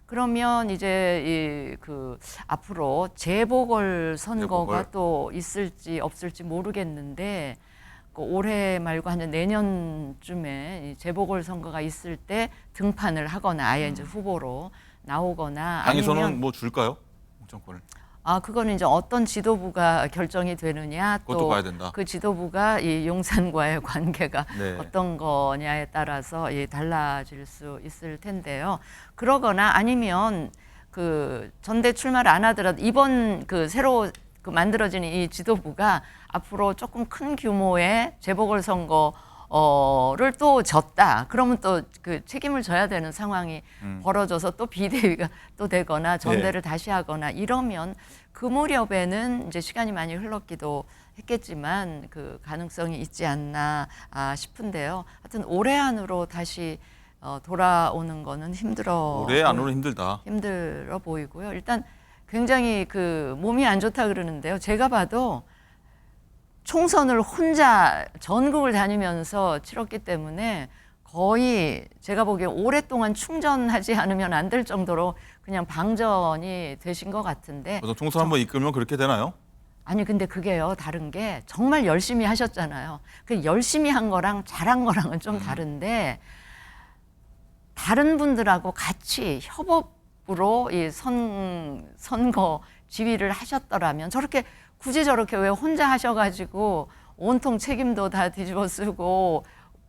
그러면 이제 그 앞으로 재보궐 선거가 또 있을지 없을지 모르겠는데 그 올해 말고 한 내년쯤에 재보궐 선거가 있을 때 등판을 하거나 아예 이제 후보로 나오거나 당에서는 아니면 뭐 줄까요? 정권을. 그거는 이제 어떤 지도부가 결정이 되느냐 또 그 지도부가 이 용산과의 관계가 어떤 거냐에 따라서 달라질 수 있을 텐데요. 그러거나 아니면 그 전대 출마를 안 하더라도 이번 그 새로 그 만들어지는 이 지도부가 앞으로 조금 큰 규모의 재보궐 선거를 또 졌다. 그러면 또 그 책임을 져야 되는 상황이 벌어져서 또 비대위가 또 되거나 전대를 다시 하거나 이러면 그 무렵에는 이제 시간이 많이 흘렀기도 했겠지만 그 가능성이 있지 않나 싶은데요. 하여튼 올해 안으로 다시 돌아오는 거는 올해 안으로는 힘들다. 힘들어 보이고요. 일단 굉장히 그 몸이 안 좋다 그러는데요. 제가 봐도 총선을 혼자 전국을 다니면서 치렀기 때문에 거의 제가 보기에 오랫동안 충전하지 않으면 안 될 정도로 그냥 방전이 되신 것 같은데. 총선 한번 이끌면 그렇게 되나요? 아니 근데 그게요. 다른 게 정말 열심히 하셨잖아요. 그 열심히 한 거랑 잘한 거랑은 좀 다른데 다른 분들하고 같이 협업으로 이 선거 지휘를 하셨더라면 저렇게 굳이 저렇게 왜 혼자 하셔가지고 온통 책임도 다 뒤집어 쓰고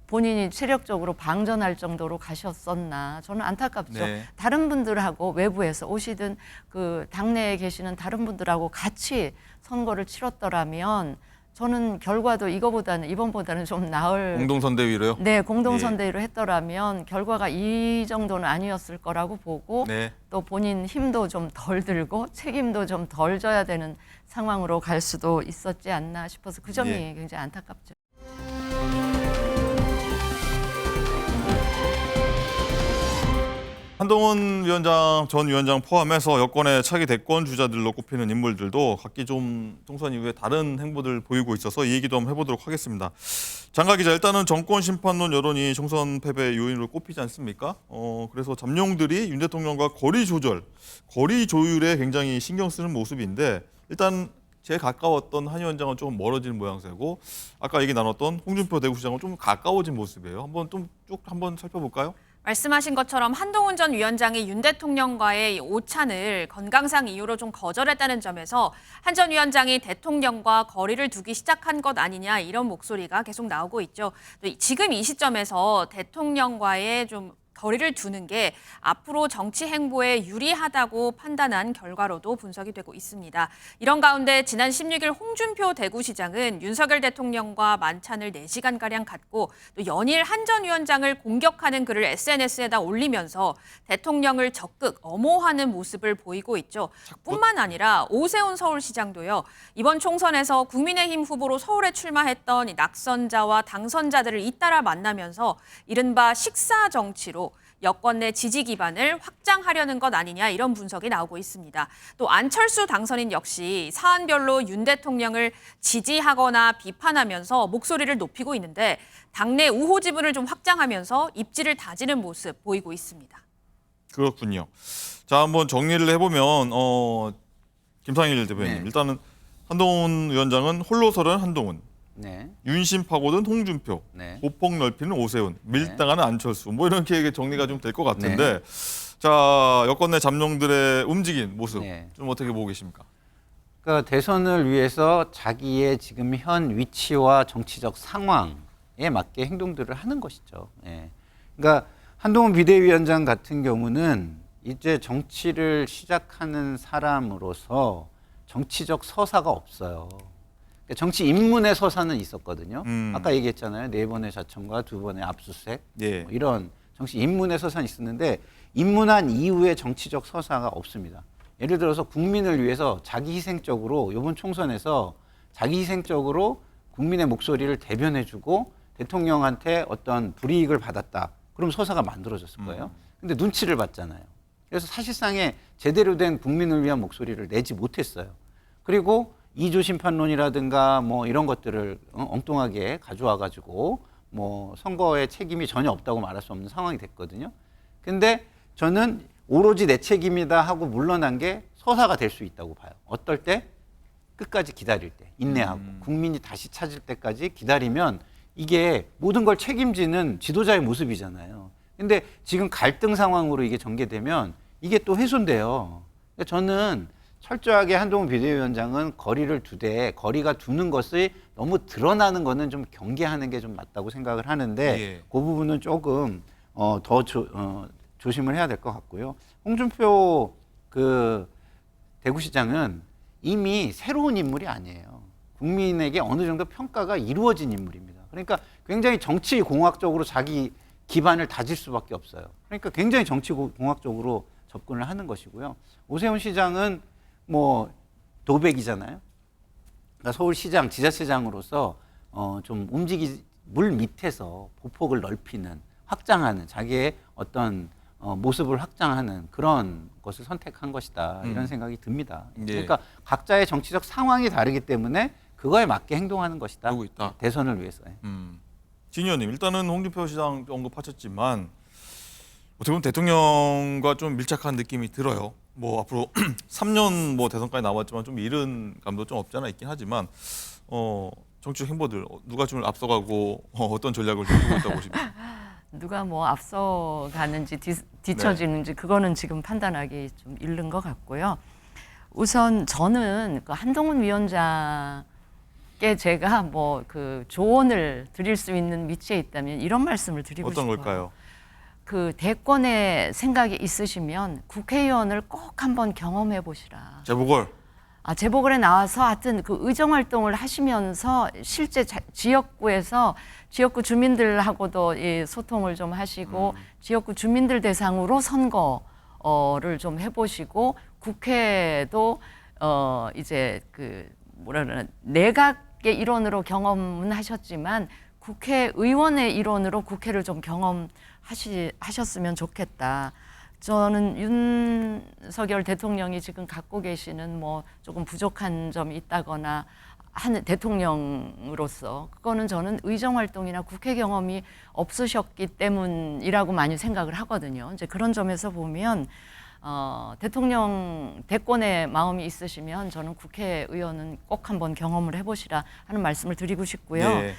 본인이 체력적으로 방전할 정도로 가셨었나 저는 안타깝죠. 네. 다른 분들하고 외부에서 오시든 그 당내에 계시는 다른 분들하고 같이 선거를 치렀더라면 저는 결과도 이번보다는 좀 나을 공동선대위로요? 네, 공동선대위로 했더라면 결과가 이 정도는 아니었을 거라고 보고 네. 또 본인 힘도 좀 덜 들고 책임도 좀 덜 져야 되는 상황으로 갈 수도 있었지 않나 싶어서 그 점이 예. 굉장히 안타깝죠. 한동훈 전 위원장 포함해서 여권의 차기 대권 주자들로 꼽히는 인물들도 각기 좀 총선 이후에 다른 행보들 보이고 있어서 이 얘기도 한번 해보도록 하겠습니다. 장가 기자, 일단은 정권 심판론 여론이 총선 패배 요인으로 꼽히지 않습니까? 그래서 잠룡들이 윤 대통령과 거리 조율에 굉장히 신경 쓰는 모습인데 일단 제일 가까웠던 한 위원장은 조금 멀어지는 모양새고 아까 얘기 나눴던 홍준표 대구시장은 좀 가까워진 모습이에요. 한번 좀 쭉 한번 살펴볼까요? 말씀하신 것처럼 한동훈 전 위원장이 윤 대통령과의 오찬을 건강상 이유로 좀 거절했다는 점에서 한 전 위원장이 대통령과 거리를 두기 시작한 것 아니냐 이런 목소리가 계속 나오고 있죠. 또 지금 이 시점에서 대통령과의 좀 거리를 두는 게 앞으로 정치 행보에 유리하다고 판단한 결과로도 분석이 되고 있습니다. 이런 가운데 지난 16일 홍준표 대구시장은 윤석열 대통령과 만찬을 4시간가량 갖고 또 연일 한 전 위원장을 공격하는 글을 SNS에다 올리면서 대통령을 적극 엄호하는 모습을 보이고 있죠. 뿐만 아니라 오세훈 서울시장도요. 이번 총선에서 국민의힘 후보로 서울에 출마했던 낙선자와 당선자들을 잇따라 만나면서 이른바 식사 정치로 여권 내 지지 기반을 확장하려는 것 아니냐 이런 분석이 나오고 있습니다. 또 안철수 당선인 역시 사안별로 윤 대통령을 지지하거나 비판하면서 목소리를 높이고 있는데 당내 우호 지분을 좀 확장하면서 입지를 다지는 모습 보이고 있습니다. 그렇군요. 자, 한번 정리를 해보면 김상일 대표님, 네. 일단은 한동훈 위원장은 홀로서는 한동훈, 네. 윤심 파고든 홍준표, 네. 보폭 넓히는 오세훈, 밀당하는 안철수, 뭐 이렇게 정리가 좀 될 것 같은데, 네. 자, 여권 내 잠룡들의 움직인 모습 네. 좀 어떻게 보고 계십니까? 그러니까 대선을 위해서 자기의 지금 현 위치와 정치적 상황에 맞게 행동들을 하는 것이죠. 예. 그러니까 한동훈 비대위원장 같은 경우는 이제 정치를 시작하는 사람으로서 정치적 서사가 없어요. 정치 입문의 서사는 있었거든요. 아까 얘기했잖아요. 4번의 자청과 2번의 압수수색. 예. 뭐 이런 정치 입문의 서사는 있었는데 입문한 이후에 정치적 서사가 없습니다. 예를 들어서 국민을 위해서 자기 희생적으로 이번 총선에서 자기 희생적으로 국민의 목소리를 대변해주고 대통령한테 어떤 불이익을 받았다. 그럼 서사가 만들어졌을 거예요. 근데 눈치를 봤잖아요. 그래서 사실상의 제대로 된 국민을 위한 목소리를 내지 못했어요. 그리고 2조 심판론이라든가 뭐 이런 것들을 엉뚱하게 가져와 가지고 뭐 선거에 책임이 전혀 없다고 말할 수 없는 상황이 됐거든요. 근데 저는 오로지 내 책임이다 하고 물러난 게 서사가 될 수 있다고 봐요. 어떨 때? 끝까지 기다릴 때, 인내하고 국민이 다시 찾을 때까지 기다리면 이게 모든 걸 책임지는 지도자의 모습이잖아요. 근데 지금 갈등 상황으로 이게 전개되면 이게 또 훼손돼요. 저는 철저하게 한동훈 비대위원장은 거리를 두되 거리가 두는 것이 너무 드러나는 거는 좀 경계하는 게 좀 맞다고 생각을 하는데 예. 그 부분은 조금 더 조심을 해야 될 것 같고요. 홍준표 그 대구시장은 이미 새로운 인물이 아니에요. 국민에게 어느 정도 평가가 이루어진 인물입니다. 그러니까 굉장히 정치공학적으로 자기 기반을 다질 수밖에 없어요. 그러니까 굉장히 정치공학적으로 접근을 하는 것이고요. 오세훈 시장은 뭐 도백이잖아요. 그러니까 서울시장, 지자체장으로서 좀 물 밑에서 보폭을 넓히는, 확장하는 자기의 어떤 모습을 확장하는 그런 것을 선택한 것이다. 이런 생각이 듭니다. 예. 그러니까 각자의 정치적 상황이 다르기 때문에 그거에 맞게 행동하는 것이다. 하고 있다. 대선을 위해서. 진 의원님, 일단은 홍준표 시장 언급하셨지만 어떻게 보면 대통령과 좀 밀착한 느낌이 들어요. 뭐 앞으로 3년 뭐 대선까지 남았지만 좀 이른 감도 좀 없지 않아 있긴 하지만 정치적 행보들 누가 좀 앞서가고 어떤 전략을 좀 보고 있다고 보십니까? 누가 뭐 앞서가는지 뒤처지는지 그거는 지금 판단하기 좀 이른 것 같고요. 우선 저는 그 한동훈 위원장의 제가 뭐 그 조언을 드릴 수 있는 위치에 있다면 이런 말씀을 드리고 어떤 싶어요. 걸까요? 그 대권의 생각이 있으시면 국회의원을 꼭 한번 경험해 보시라. 재보궐. 재보궐에 나와서 하여튼 그 의정 활동을 하시면서 실제 지역구에서 지역구 주민들하고도 이 소통을 좀 하시고 지역구 주민들 대상으로 선거를 좀 해보시고 국회도 이제 그 뭐라 그러나 내각의 일원으로 경험은 하셨지만 국회의원의 일원으로 국회를 좀 경험하셨으면 좋겠다. 저는 윤석열 대통령이 지금 갖고 계시는 뭐 조금 부족한 점이 있다거나 하는 대통령으로서 그거는 저는 의정 활동이나 국회 경험이 없으셨기 때문이라고 많이 생각을 하거든요. 이제 그런 점에서 보면 대통령 대권의 마음이 있으시면 저는 국회의원은 꼭 한번 경험을 해보시라 하는 말씀을 드리고 싶고요. 네.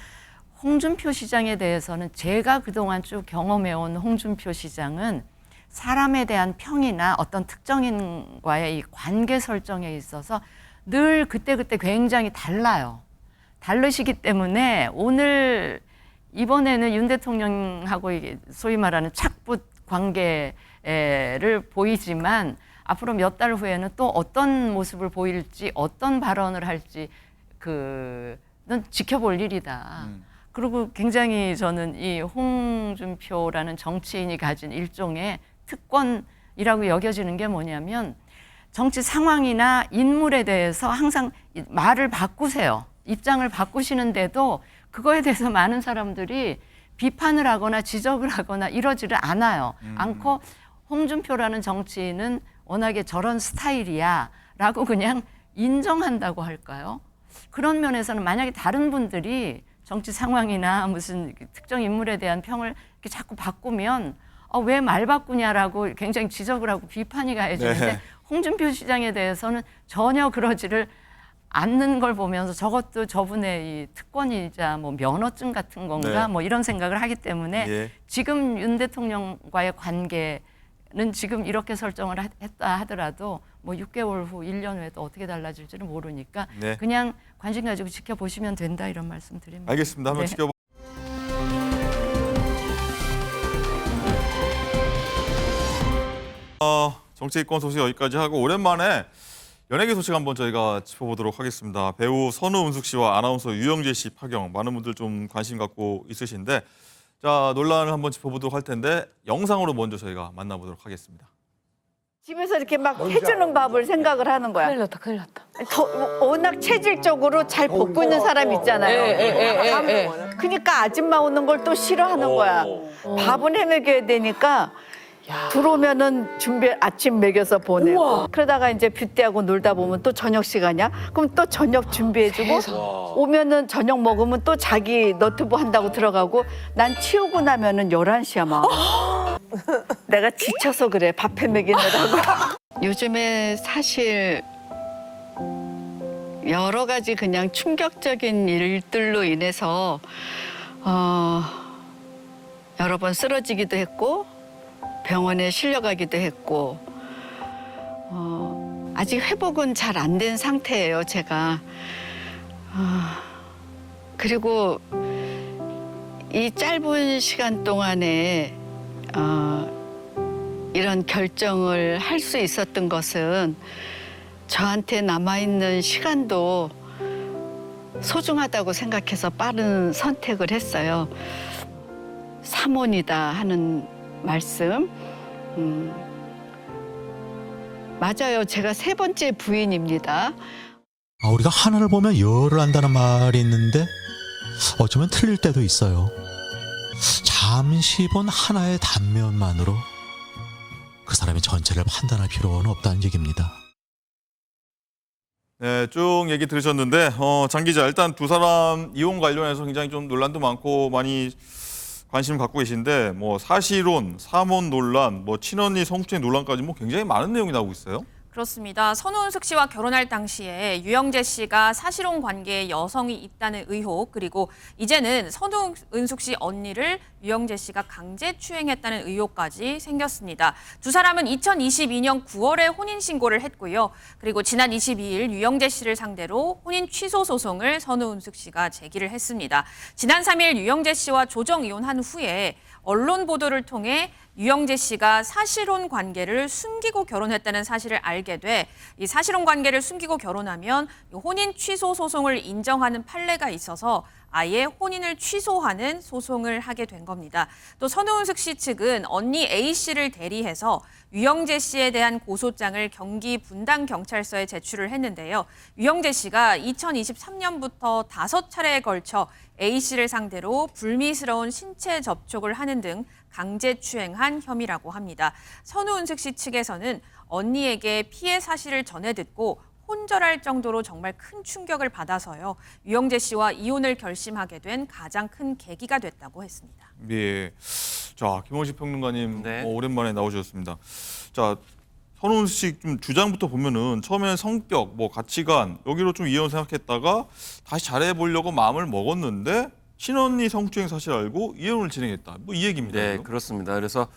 홍준표 시장에 대해서는 제가 그동안 쭉 경험해온 홍준표 시장은 사람에 대한 평이나 어떤 특정인과의 이 관계 설정에 있어서 늘 그때그때 굉장히 달라요. 다르시기 때문에 오늘 이번에는 윤 대통령하고 이게 소위 말하는 착붙 관계를 보이지만 앞으로 몇 달 후에는 또 어떤 모습을 보일지 어떤 발언을 할지 그는 지켜볼 일이다. 그리고 굉장히 저는 이 홍준표라는 정치인이 가진 일종의 특권이라고 여겨지는 게 뭐냐면 정치 상황이나 인물에 대해서 항상 말을 바꾸세요. 입장을 바꾸시는데도 그거에 대해서 많은 사람들이 비판을 하거나 지적을 하거나 이러지를 않아요. 않고 홍준표라는 정치인은 워낙에 저런 스타일이야 라고 그냥 인정한다고 할까요? 그런 면에서는 만약에 다른 분들이 정치 상황이나 무슨 특정 인물에 대한 평을 이렇게 자꾸 바꾸면 왜 말 바꾸냐라고 굉장히 지적을 하고 비판이 가해지는데 네. 홍준표 시장에 대해서는 전혀 그러지를 않는 걸 보면서 저것도 저분의 이 특권이자 뭐 면허증 같은 건가 네. 뭐 이런 생각을 하기 때문에 예. 지금 윤 대통령과의 관계는 지금 이렇게 설정을 했다 하더라도 뭐 6개월 후, 1년 후에 또 어떻게 달라질지는 모르니까 네. 그냥 관심 가지고 지켜보시면 된다 이런 말씀 드립니다. 알겠습니다. 한번 네. 지켜봐. 정치권 소식 여기까지 하고 오랜만에 연예계 소식 한번 저희가 짚어보도록 하겠습니다. 배우 선우은숙 씨와 아나운서 유영재 씨 파경 많은 분들 좀 관심 갖고 있으신데 자 논란을 한번 짚어보도록 할 텐데 영상으로 먼저 저희가 만나보도록 하겠습니다. 집에서 이렇게 막 해주는 밥을 생각을 하는 거야. 큰일 났다, 큰일 났다. 워낙 체질적으로 잘 볶고 있는 사람 있잖아요. 그러니까 아줌마 오는 걸 또 싫어하는 거야. 밥은 해먹여야 되니까 들어오면은 아침 먹여서 보내고 그러다가 이제 뷰티하고 놀다 보면 또 저녁 시간이야. 그럼 또 저녁 준비해주고 오면은 저녁 먹으면 또 자기 너튜브 한다고 들어가고 난 치우고 나면은 11시야 막. 내가 지쳐서 그래 밥 해먹이느라고. 요즘에 사실 여러 가지 그냥 충격적인 일들로 인해서 여러 번 쓰러지기도 했고 병원에 실려가기도 했고 아직 회복은 잘 안 된 상태예요, 제가. 그리고 이 짧은 시간 동안에 이런 결정을 할 수 있었던 것은 저한테 남아있는 시간도 소중하다고 생각해서 빠른 선택을 했어요. 사모니다 하는 말씀. 맞아요. 제가 3번째 부인입니다. 우리가 하나를 보면 열을 안다는 말이 있는데 어쩌면 틀릴 때도 있어요. 잠시 본 하나의 단면만으로 그 사람의 전체를 판단할 필요는 없다는 얘기입니다. 네, 쭉 얘기 들으셨는데 장 기자 일단 두 사람 이혼 관련해서 굉장히 좀 논란도 많고 많이 관심 갖고 계신데 뭐 사실혼, 사모혼 논란, 뭐 친언니 성추행 논란까지 뭐 굉장히 많은 내용이 나오고 있어요. 그렇습니다. 선우은숙 씨와 결혼할 당시에 유영재 씨가 사실혼 관계에 여성이 있다는 의혹, 그리고 이제는 선우은숙 씨 언니를 유영재 씨가 강제추행했다는 의혹까지 생겼습니다. 두 사람은 2022년 9월에 혼인신고를 했고요. 그리고 지난 22일 유영재 씨를 상대로 혼인 취소 소송을 선우은숙 씨가 제기를 했습니다. 지난 3일 유영재 씨와 조정 이혼한 후에 언론 보도를 통해 유영재 씨가 사실혼 관계를 숨기고 결혼했다는 사실을 알게 돼 이 사실혼 관계를 숨기고 결혼하면 혼인 취소 소송을 인정하는 판례가 있어서 아예 혼인을 취소하는 소송을 하게 된 겁니다. 또 선우은숙 씨 측은 언니 A 씨를 대리해서 유영재 씨에 대한 고소장을 경기 분당경찰서에 제출을 했는데요. 유영재 씨가 2023년부터 5차례에 걸쳐 A 씨를 상대로 불미스러운 신체 접촉을 하는 등 강제추행한 혐의라고 합니다. 선우은숙 씨 측에서는 언니에게 피해 사실을 전해 듣고 혼절할 정도로 정말 큰 충격을 받아서요. 유영재 씨와 이혼을 결심하게 된 가장 큰 계기가 됐다고 했습니다. 예. 자, 김원식 평론가님 오랜만에 나오셨습니다. 자, 선우은숙 씨 좀 주장부터 보면은 처음에는 성격, 뭐 가치관 여기로 좀 이혼 생각했다가 다시 잘해보려고 마음을 먹었는데 친언니 성추행 사실 알고 이혼을 진행했다. 뭐 이 얘기입니다. 네, 그럼? 그렇습니다. 그래서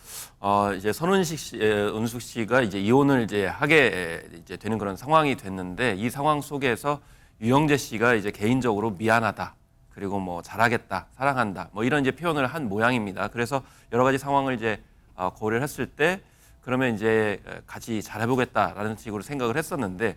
이제 선우은숙 씨가 이제 이혼을 이제 하게 이제 되는 그런 상황이 됐는데 이 상황 속에서 유영재 씨가 이제 개인적으로 미안하다. 그리고 뭐 잘하겠다, 사랑한다. 뭐 이런 이제 표현을 한 모양입니다. 그래서 여러 가지 상황을 이제 고려를 했을 때 그러면 이제 같이 잘해보겠다라는 식으로 생각을 했었는데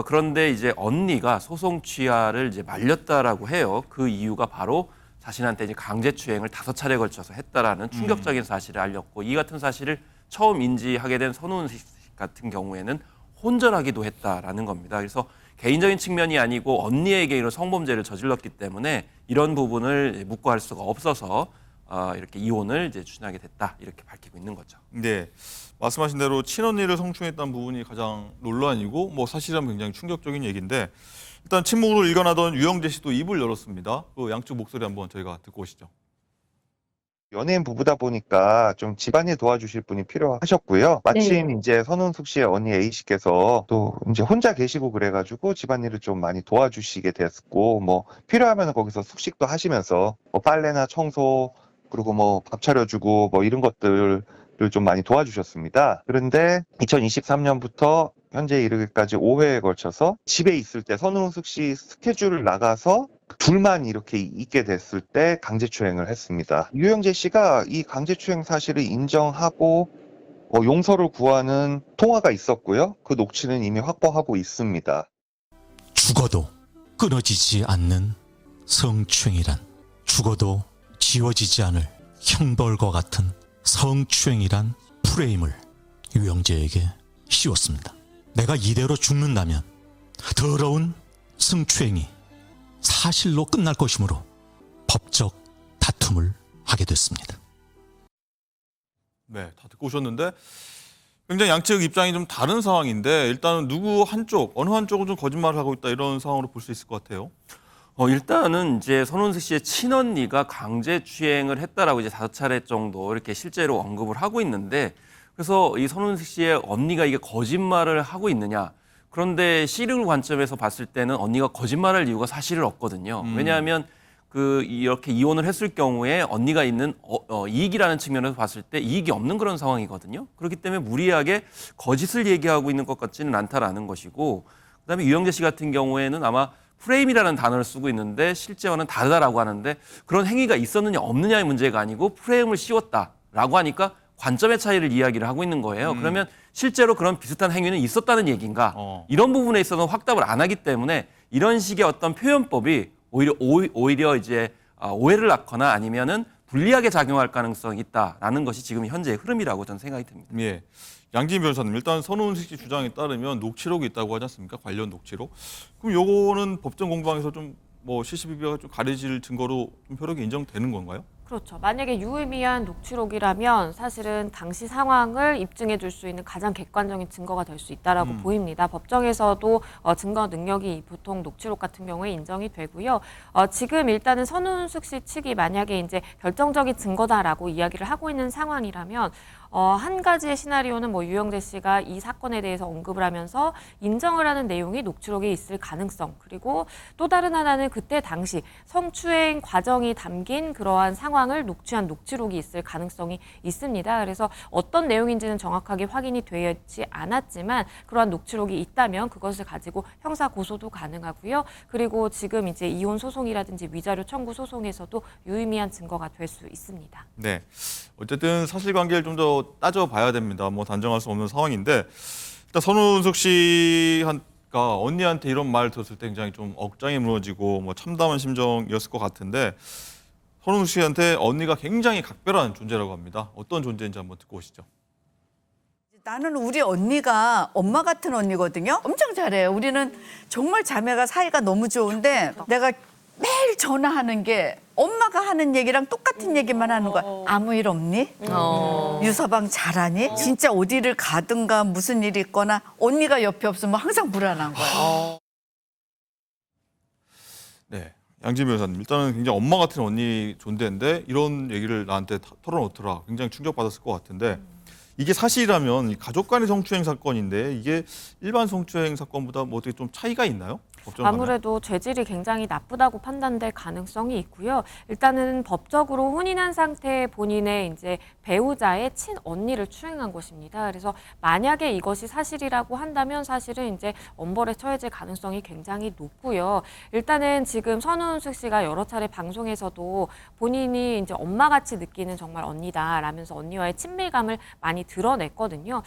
그런데 이제 언니가 소송 취하를 이제 말렸다라고 해요. 그 이유가 바로 자신한테 이제 강제추행을 5차례에 걸쳐서 했다라는 충격적인 사실을 알렸고 이 같은 사실을 처음 인지하게 된 선우은숙 같은 경우에는 혼절하기도 했다라는 겁니다. 그래서 개인적인 측면이 아니고 언니에게 이런 성범죄를 저질렀기 때문에 이런 부분을 묵고할 수가 없어서 이렇게 이혼을 이제 추진하게 됐다 이렇게 밝히고 있는 거죠. 네, 말씀하신 대로 친언니를 성추행했다는 부분이 가장 논란이고 뭐 사실은 굉장히 충격적인 얘기인데 일단 침묵으로 일관하던 유영재 씨도 입을 열었습니다. 그 양쪽 목소리 한번 저희가 듣고 오시죠. 연예인 부부다 보니까 좀 집안일 도와주실 분이 필요하셨고요. 마침 이제 선우은숙 씨의 언니 A 씨께서 또 이제 혼자 계시고 그래가지고 집안일을 좀 많이 도와주시게 됐고 뭐 필요하면 거기서 숙식도 하시면서 뭐 빨래나 청소 그리고 뭐 밥 차려주고 뭐 이런 것들을 좀 많이 도와주셨습니다. 그런데 2023년부터 현재 이르기까지 5회에 걸쳐서 집에 있을 때 선우은숙 씨 스케줄을 나가서 둘만 이렇게 있게 됐을 때 강제추행을 했습니다. 유영재 씨가 이 강제추행 사실을 인정하고 용서를 구하는 통화가 있었고요. 그 녹취는 이미 확보하고 있습니다. 죽어도 끊어지지 않는 성추행이란 죽어도 지워지지 않을 형벌과 같은 성추행이란 프레임을 유영재에게 씌웠습니다. 내가 이대로 죽는다면 더러운 성추행이 사실로 끝날 것이므로 법적 다툼을 하게 됐습니다. 네, 다 듣고 오셨는데 굉장히 양측 입장이 좀 다른 상황인데 일단은 누구 한쪽, 어느 한쪽은 좀 거짓말을 하고 있다 이런 상황으로 볼 수 있을 것 같아요. 일단은 이제 선우은숙 씨의 친언니가 강제추행을 했다라고 이제 5차례 정도 이렇게 실제로 언급을 하고 있는데 그래서 이 선우은숙 씨의 언니가 이게 거짓말을 하고 있느냐. 그런데 씨르 관점에서 봤을 때는 언니가 거짓말할 이유가 사실은 없거든요. 왜냐하면 이렇게 이혼을 했을 경우에 언니가 있는 이익이라는 측면에서 봤을 때 이익이 없는 그런 상황이거든요. 그렇기 때문에 무리하게 거짓을 얘기하고 있는 것 같지는 않다라는 것이고 그다음에 유영재 씨 같은 경우에는 아마 프레임이라는 단어를 쓰고 있는데 실제와는 다르다라고 하는데 그런 행위가 있었느냐 없느냐의 문제가 아니고 프레임을 씌웠다라고 하니까 관점의 차이를 이야기를 하고 있는 거예요. 그러면 실제로 그런 비슷한 행위는 있었다는 얘기인가? 이런 부분에 있어서는 확답을 안 하기 때문에 이런 식의 어떤 표현법이 오히려 이제 오해를 낳거나 아니면은 불리하게 작용할 가능성이 있다라는 것이 지금 현재의 흐름이라고 저는 생각이 듭니다. 예. 양진 변호사님, 일단 선우은숙 씨 주장에 따르면 녹취록이 있다고 하지 않습니까? 관련 녹취록. 그럼 요거는 법정 공방에서 좀 뭐 CCTV가 좀 가려질 증거로 좀 효력이 인정되는 건가요? 그렇죠. 만약에 유의미한 녹취록이라면 사실은 당시 상황을 입증해 줄 수 있는 가장 객관적인 증거가 될 수 있다라고 보입니다. 법정에서도 증거 능력이 보통 녹취록 같은 경우에 인정이 되고요. 지금 일단은 선우은숙 씨 측이 만약에 이제 결정적인 증거다라고 이야기를 하고 있는 상황이라면 한 가지의 시나리오는 뭐 유영재 씨가 이 사건에 대해서 언급을 하면서 인정을 하는 내용이 녹취록에 있을 가능성, 그리고 또 다른 하나는 그때 당시 성추행 과정이 담긴 그러한 상황을 녹취한 녹취록이 있을 가능성이 있습니다. 그래서 어떤 내용인지는 정확하게 확인이 되지 않았지만 그러한 녹취록이 있다면 그것을 가지고 형사 고소도 가능하고요. 그리고 지금 이제 이혼 소송이라든지 위자료 청구 소송에서도 유의미한 증거가 될 수 있습니다. 네, 어쨌든 사실관계를 좀 더 따져봐야 됩니다. 뭐 단정할 수 없는 상황인데 일단 선우숙 씨가 언니한테 이런 말 들었을 때 굉장히 좀 억장이 무너지고 뭐 참담한 심정이었을 것 같은데 선우숙 씨한테 언니가 굉장히 각별한 존재라고 합니다. 어떤 존재인지 한번 듣고 오시죠. 나는 우리 언니가 엄마 같은 언니거든요. 엄청 잘해요. 우리는 정말 자매가 사이가 너무 좋은데 내가 매일 전화하는 게 엄마가 하는 얘기랑 똑같은 얘기만 하는 거야. 아무 일 없니? 유서방 잘하니? 진짜 어디를 가든가 무슨 일이 있거나 언니가 옆에 없으면 항상 불안한 거야. 네, 양지미 여사님 일단은 굉장히 엄마 같은 언니 존재인데 이런 얘기를 나한테 털어놓더라. 굉장히 충격받았을 것 같은데 이게 사실이라면 가족 간의 성추행 사건인데 이게 일반 성추행 사건보다 뭐 어떻게 좀 차이가 있나요? 아무래도 죄질이 굉장히 나쁘다고 판단될 가능성이 있고요. 일단은 법적으로 혼인한 상태의 본인의 이제 배우자의 친언니를 추행한 것입니다. 그래서 만약에 이것이 사실이라고 한다면 사실은 이제 엄벌에 처해질 가능성이 굉장히 높고요. 일단은 지금 선우숙 씨가 여러 차례 방송에서도 본인이 이제 엄마같이 느끼는 정말 언니다라면서 언니와의 친밀감을 많이 드러냈거든요.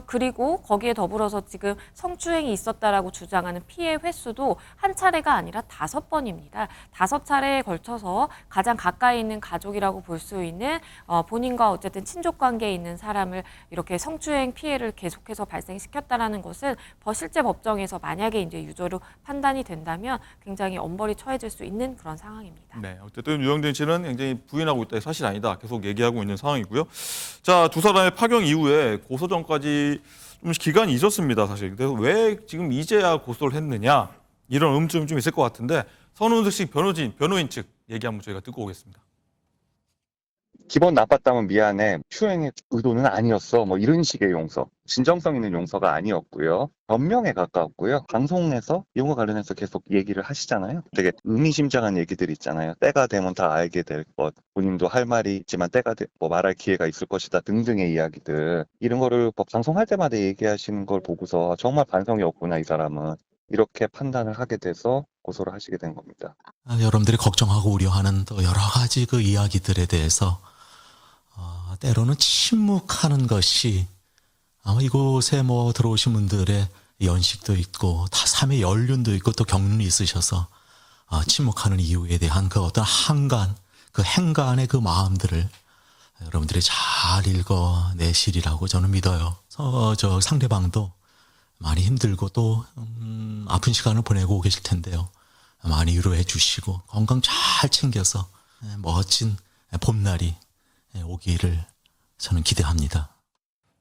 그리고 거기에 더불어서 지금 성추행이 있었다라고 주장하는 피해 횟수도 한 차례가 아니라 5번입니다. 5차례에 걸쳐서 가장 가까이 있는 가족이라고 볼 수 있는 본인과 어쨌든 친족 관계에 있는 사람을 이렇게 성추행 피해를 계속해서 발생시켰다라는 것은 실제 법정에서 만약에 이제 유죄로 판단이 된다면 굉장히 엄벌이 처해질 수 있는 그런 상황입니다. 네, 어쨌든 유영진 씨는 굉장히 부인하고 있다. 사실 아니다. 계속 얘기하고 있는 상황이고요. 자, 두 사람의 파경 이후에 고소전까지 좀 기간이 있었습니다. 사실. 그래서 왜 지금 이제야 고소를 했느냐? 이런 의문점이 좀 있을 것 같은데 선우숙 씨 변호인 측 얘기 한번 저희가 듣고 오겠습니다. 기분 나빴다면 미안해. 추행의 의도는 아니었어. 뭐 이런 식의 용서. 진정성 있는 용서가 아니었고요. 변명에 가까웠고요. 방송에서 이용과 관련해서 계속 얘기를 하시잖아요. 되게 의미심장한 얘기들 있잖아요. 때가 되면 다 알게 될 것. 본인도 할 말이 있지만 때가 뭐 말할 기회가 있을 것이다 등등의 이야기들. 이런 거를 방송할 때마다 얘기하시는 걸 보고서 정말 반성이 없구나 이 사람은. 이렇게 판단을 하게 돼서 고소를 하시게 된 겁니다. 여러분들이 걱정하고 우려하는 또 여러 가지 그 이야기들에 대해서 때로는 침묵하는 것이 아마 이곳에 뭐 들어오신 분들의 연식도 있고 다 삶의 연륜도 있고 또 경륜이 있으셔서 침묵하는 이유에 대한 그 어떤 한간, 그 행간의 그 마음들을 여러분들이 잘 읽어내시리라고 저는 믿어요. 저 상대방도 많이 힘들고 또 아픈 시간을 보내고 계실 텐데요. 많이 위로해 주시고 건강 잘 챙겨서 멋진 봄날이 오기를 저는 기대합니다.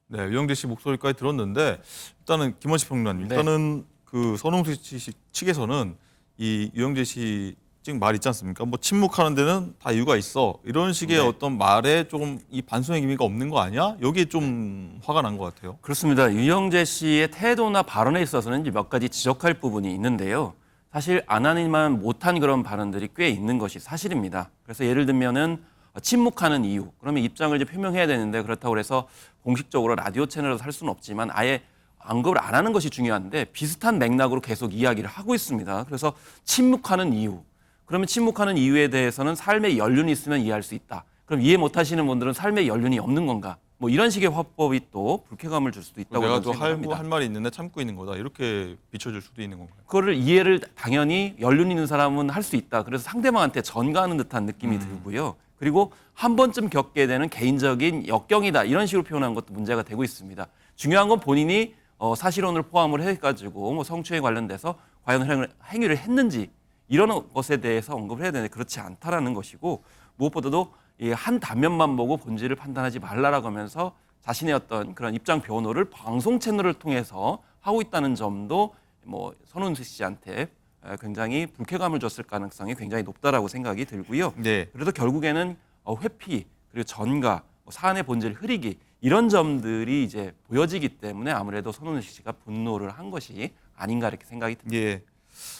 네, 유영재 씨 목소리까지 들었는데 일단은 김원식 평론가님, 일단은 그 선홍수 씨 측에서는 이 유영재 씨 지금 말 있지 않습니까? 뭐 침묵하는 데는 다 이유가 있어. 이런 식의 어떤 말에 조금 이 반성의 의미가 없는 거 아니야? 여기에 좀 화가 난 것 같아요. 그렇습니다. 유영재 씨의 태도나 발언에 있어서는 몇 가지 지적할 부분이 있는데요. 사실 안 하니만 못한 그런 발언들이 꽤 있는 것이 사실입니다. 그래서 예를 들면은 침묵하는 이유. 그러면 입장을 이제 표명해야 되는데 그렇다고 해서 공식적으로 라디오 채널에서 할 수는 없지만 아예 언급을 안 하는 것이 중요한데 비슷한 맥락으로 계속 이야기를 하고 있습니다. 그래서 침묵하는 이유. 그러면 침묵하는 이유에 대해서는 삶의 연륜이 있으면 이해할 수 있다. 그럼 이해 못하시는 분들은 삶의 연륜이 없는 건가? 뭐 이런 식의 화법이 또 불쾌감을 줄 수도 있다고 내가 또 생각합니다. 할 말이 있는데 참고 있는 거다. 이렇게 비춰질 수도 있는 건가요? 그거를 이해를 당연히 연륜 있는 사람은 할 수 있다. 그래서 상대방한테 전가하는 듯한 느낌이 들고요. 그리고 한 번쯤 겪게 되는 개인적인 역경이다. 이런 식으로 표현한 것도 문제가 되고 있습니다. 중요한 건 본인이 사실혼을 포함을 해가지고 뭐 성추행에 관련돼서 과연 행위를 했는지 이런 것에 대해서 언급을 해야 되는데 그렇지 않다라는 것이고 무엇보다도 한 단면만 보고 본질을 판단하지 말라라고 하면서 자신의 어떤 그런 입장 변호를 방송 채널을 통해서 하고 있다는 점도 뭐 선우숙 씨한테 굉장히 불쾌감을 줬을 가능성이 굉장히 높다라고 생각이 들고요. 네. 그래도 결국에는 회피 그리고 전가, 사안의 본질 흐리기 이런 점들이 이제 보여지기 때문에 아무래도 손은숙 씨가 분노를 한 것이 아닌가 이렇게 생각이 듭니다. 예.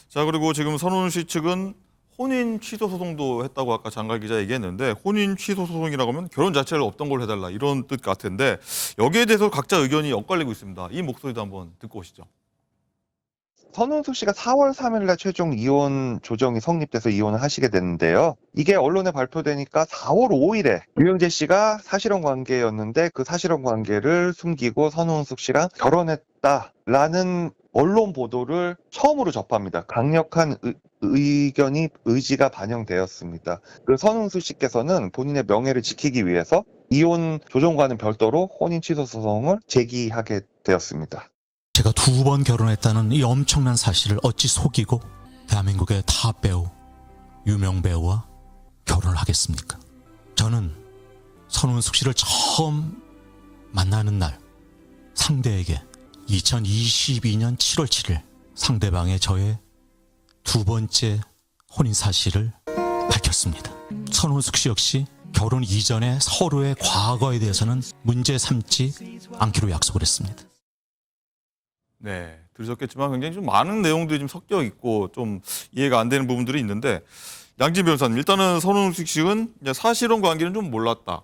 자, 그리고 지금 선훈 씨 측은 혼인 취소 소송도 했다고 아까 장갈 기자 얘기했는데 혼인 취소 소송이라고 하면 결혼 자체를 없던 걸 해달라 이런 뜻 같은데 여기에 대해서 각자 의견이 엇갈리고 있습니다. 이 목소리도 한번 듣고 오시죠. 선은숙 씨가 4월 3일날 최종 이혼 조정이 성립돼서 이혼을 하시게 됐는데요. 이게 언론에 발표되니까 4월 5일에 유영재 씨가 사실혼 관계였는데 그 사실혼 관계를 숨기고 선은숙 씨랑 결혼했다라는 언론 보도를 처음으로 접합니다. 강력한 의지가 반영되었습니다. 그 선은숙 씨께서는 본인의 명예를 지키기 위해서 이혼 조정과는 별도로 혼인 취소 소송을 제기하게 되었습니다. 제가 2번 결혼했다는 이 엄청난 사실을 어찌 속이고 대한민국의 탑 배우, 유명 배우와 결혼을 하겠습니까? 저는 선은숙 씨를 처음 만나는 날 상대에게 2022년 7월 7일 상대방의 저의 2번째 혼인 사실을 밝혔습니다. 선은숙 씨 역시 결혼 이전에 서로의 과거에 대해서는 문제 삼지 않기로 약속을 했습니다. 네, 들으셨겠지만 굉장히 좀 많은 내용들이 좀 섞여 있고 좀 이해가 안 되는 부분들이 있는데 양진 변호사님, 일단은 선은숙 씨는 이제 사실혼 관계는 좀 몰랐다.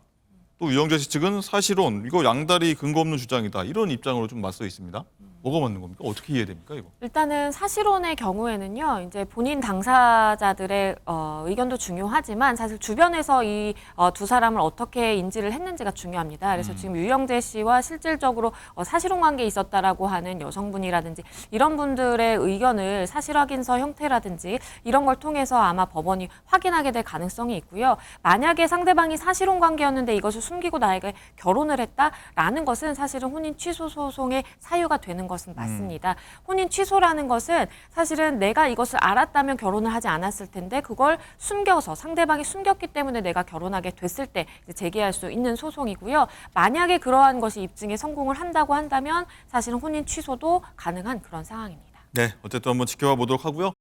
또 유영재 씨 측은 사실혼, 이거 양다리 근거 없는 주장이다. 이런 입장으로 좀 맞서 있습니다. 뭐가 맞는 겁니까? 어떻게 이해됩니까, 이거? 일단은 사실혼의 경우에는요, 이제 본인 당사자들의 의견도 중요하지만 사실 주변에서 이 두 사람을 어떻게 인지를 했는지가 중요합니다. 그래서 지금 유영재 씨와 실질적으로 사실혼 관계에 있었다라고 하는 여성분이라든지 이런 분들의 의견을 사실 확인서 형태라든지 이런 걸 통해서 아마 법원이 확인하게 될 가능성이 있고요. 만약에 상대방이 사실혼 관계였는데 이것을 숨기고 나에게 결혼을 했다라는 것은 사실은 혼인 취소 소송의 사유가 되는 것은 맞습니다. 혼인 취소라는 것은 사실은 내가 이것을 알았다면 결혼을 하지 않았을 텐데 그걸 숨겨서 상대방이 숨겼기 때문에 내가 결혼하게 됐을 때 제기할 수 있는 소송이고요. 만약에 그러한 것이 입증에 성공을 한다고 한다면 사실은 혼인 취소도 가능한 그런 상황입니다. 네, 어쨌든 한번 지켜봐 보도록 하고요.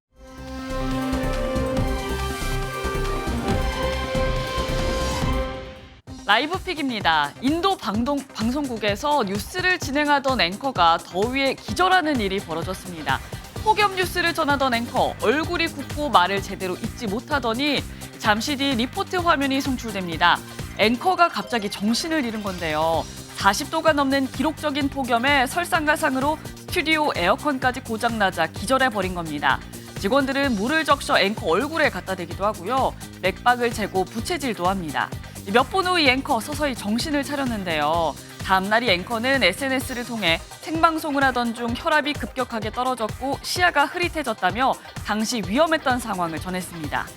라이브픽입니다. 인도 방송국에서 뉴스를 진행하던 앵커가 더위에 기절하는 일이 벌어졌습니다. 폭염 뉴스를 전하던 앵커, 얼굴이 붓고 말을 제대로 읽지 못하더니 잠시 뒤 리포트 화면이 송출됩니다. 앵커가 갑자기 정신을 잃은 건데요. 40도가 넘는 기록적인 폭염에 설상가상으로 스튜디오 에어컨까지 고장나자 기절해버린 겁니다. 직원들은 물을 적셔 앵커 얼굴에 갖다 대기도 하고요. 맥박을 재고 부채질도 합니다. 몇 분 후 이 앵커 서서히 정신을 차렸는데요. 다음 날 이 앵커는 SNS를 통해 생방송을 하던 중 혈압이 급격하게 떨어졌고 시야가 흐릿해졌다며 당시 위험했던 상황을 전했습니다.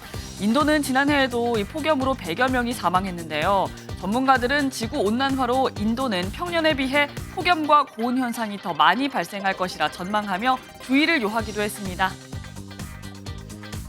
인도는 지난해에도 이 폭염으로 100여 명이 사망했는데요. 전문가들은 지구온난화로 인도는 평년에 비해 폭염과 고온 현상이 더 많이 발생할 것이라 전망하며 주의를 요하기도 했습니다.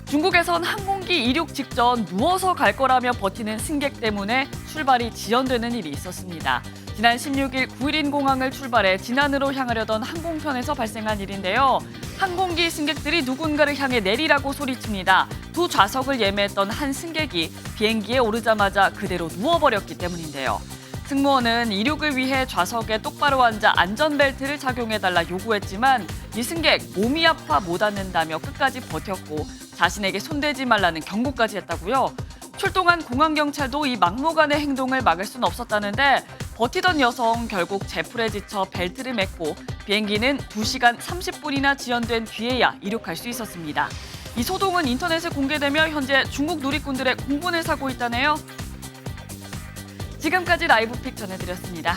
중국에선 항공기 이륙 직전 누워서 갈 거라며 버티는 승객 때문에 출발이 지연되는 일이 있었습니다. 지난 16일 구일인 공항을 출발해 진안으로 향하려던 항공편에서 발생한 일인데요. 항공기 승객들이 누군가를 향해 내리라고 소리칩니다. 두 좌석을 예매했던 한 승객이 비행기에 오르자마자 그대로 누워버렸기 때문인데요. 승무원은 이륙을 위해 좌석에 똑바로 앉아 안전벨트를 착용해달라 요구했지만 이 승객 몸이 아파 못 앉는다며 끝까지 버텼고 자신에게 손대지 말라는 경고까지 했다고요. 출동한 공항경찰도 이 막무가내 행동을 막을 수는 없었다는데 버티던 여성 결국 제풀에 지쳐 벨트를 맸고 비행기는 2시간 30분이나 지연된 뒤에야 이륙할 수 있었습니다. 이 소동은 인터넷에 공개되며 현재 중국 누리꾼들의 공분을 사고 있다네요. 지금까지 라이브픽 전해드렸습니다.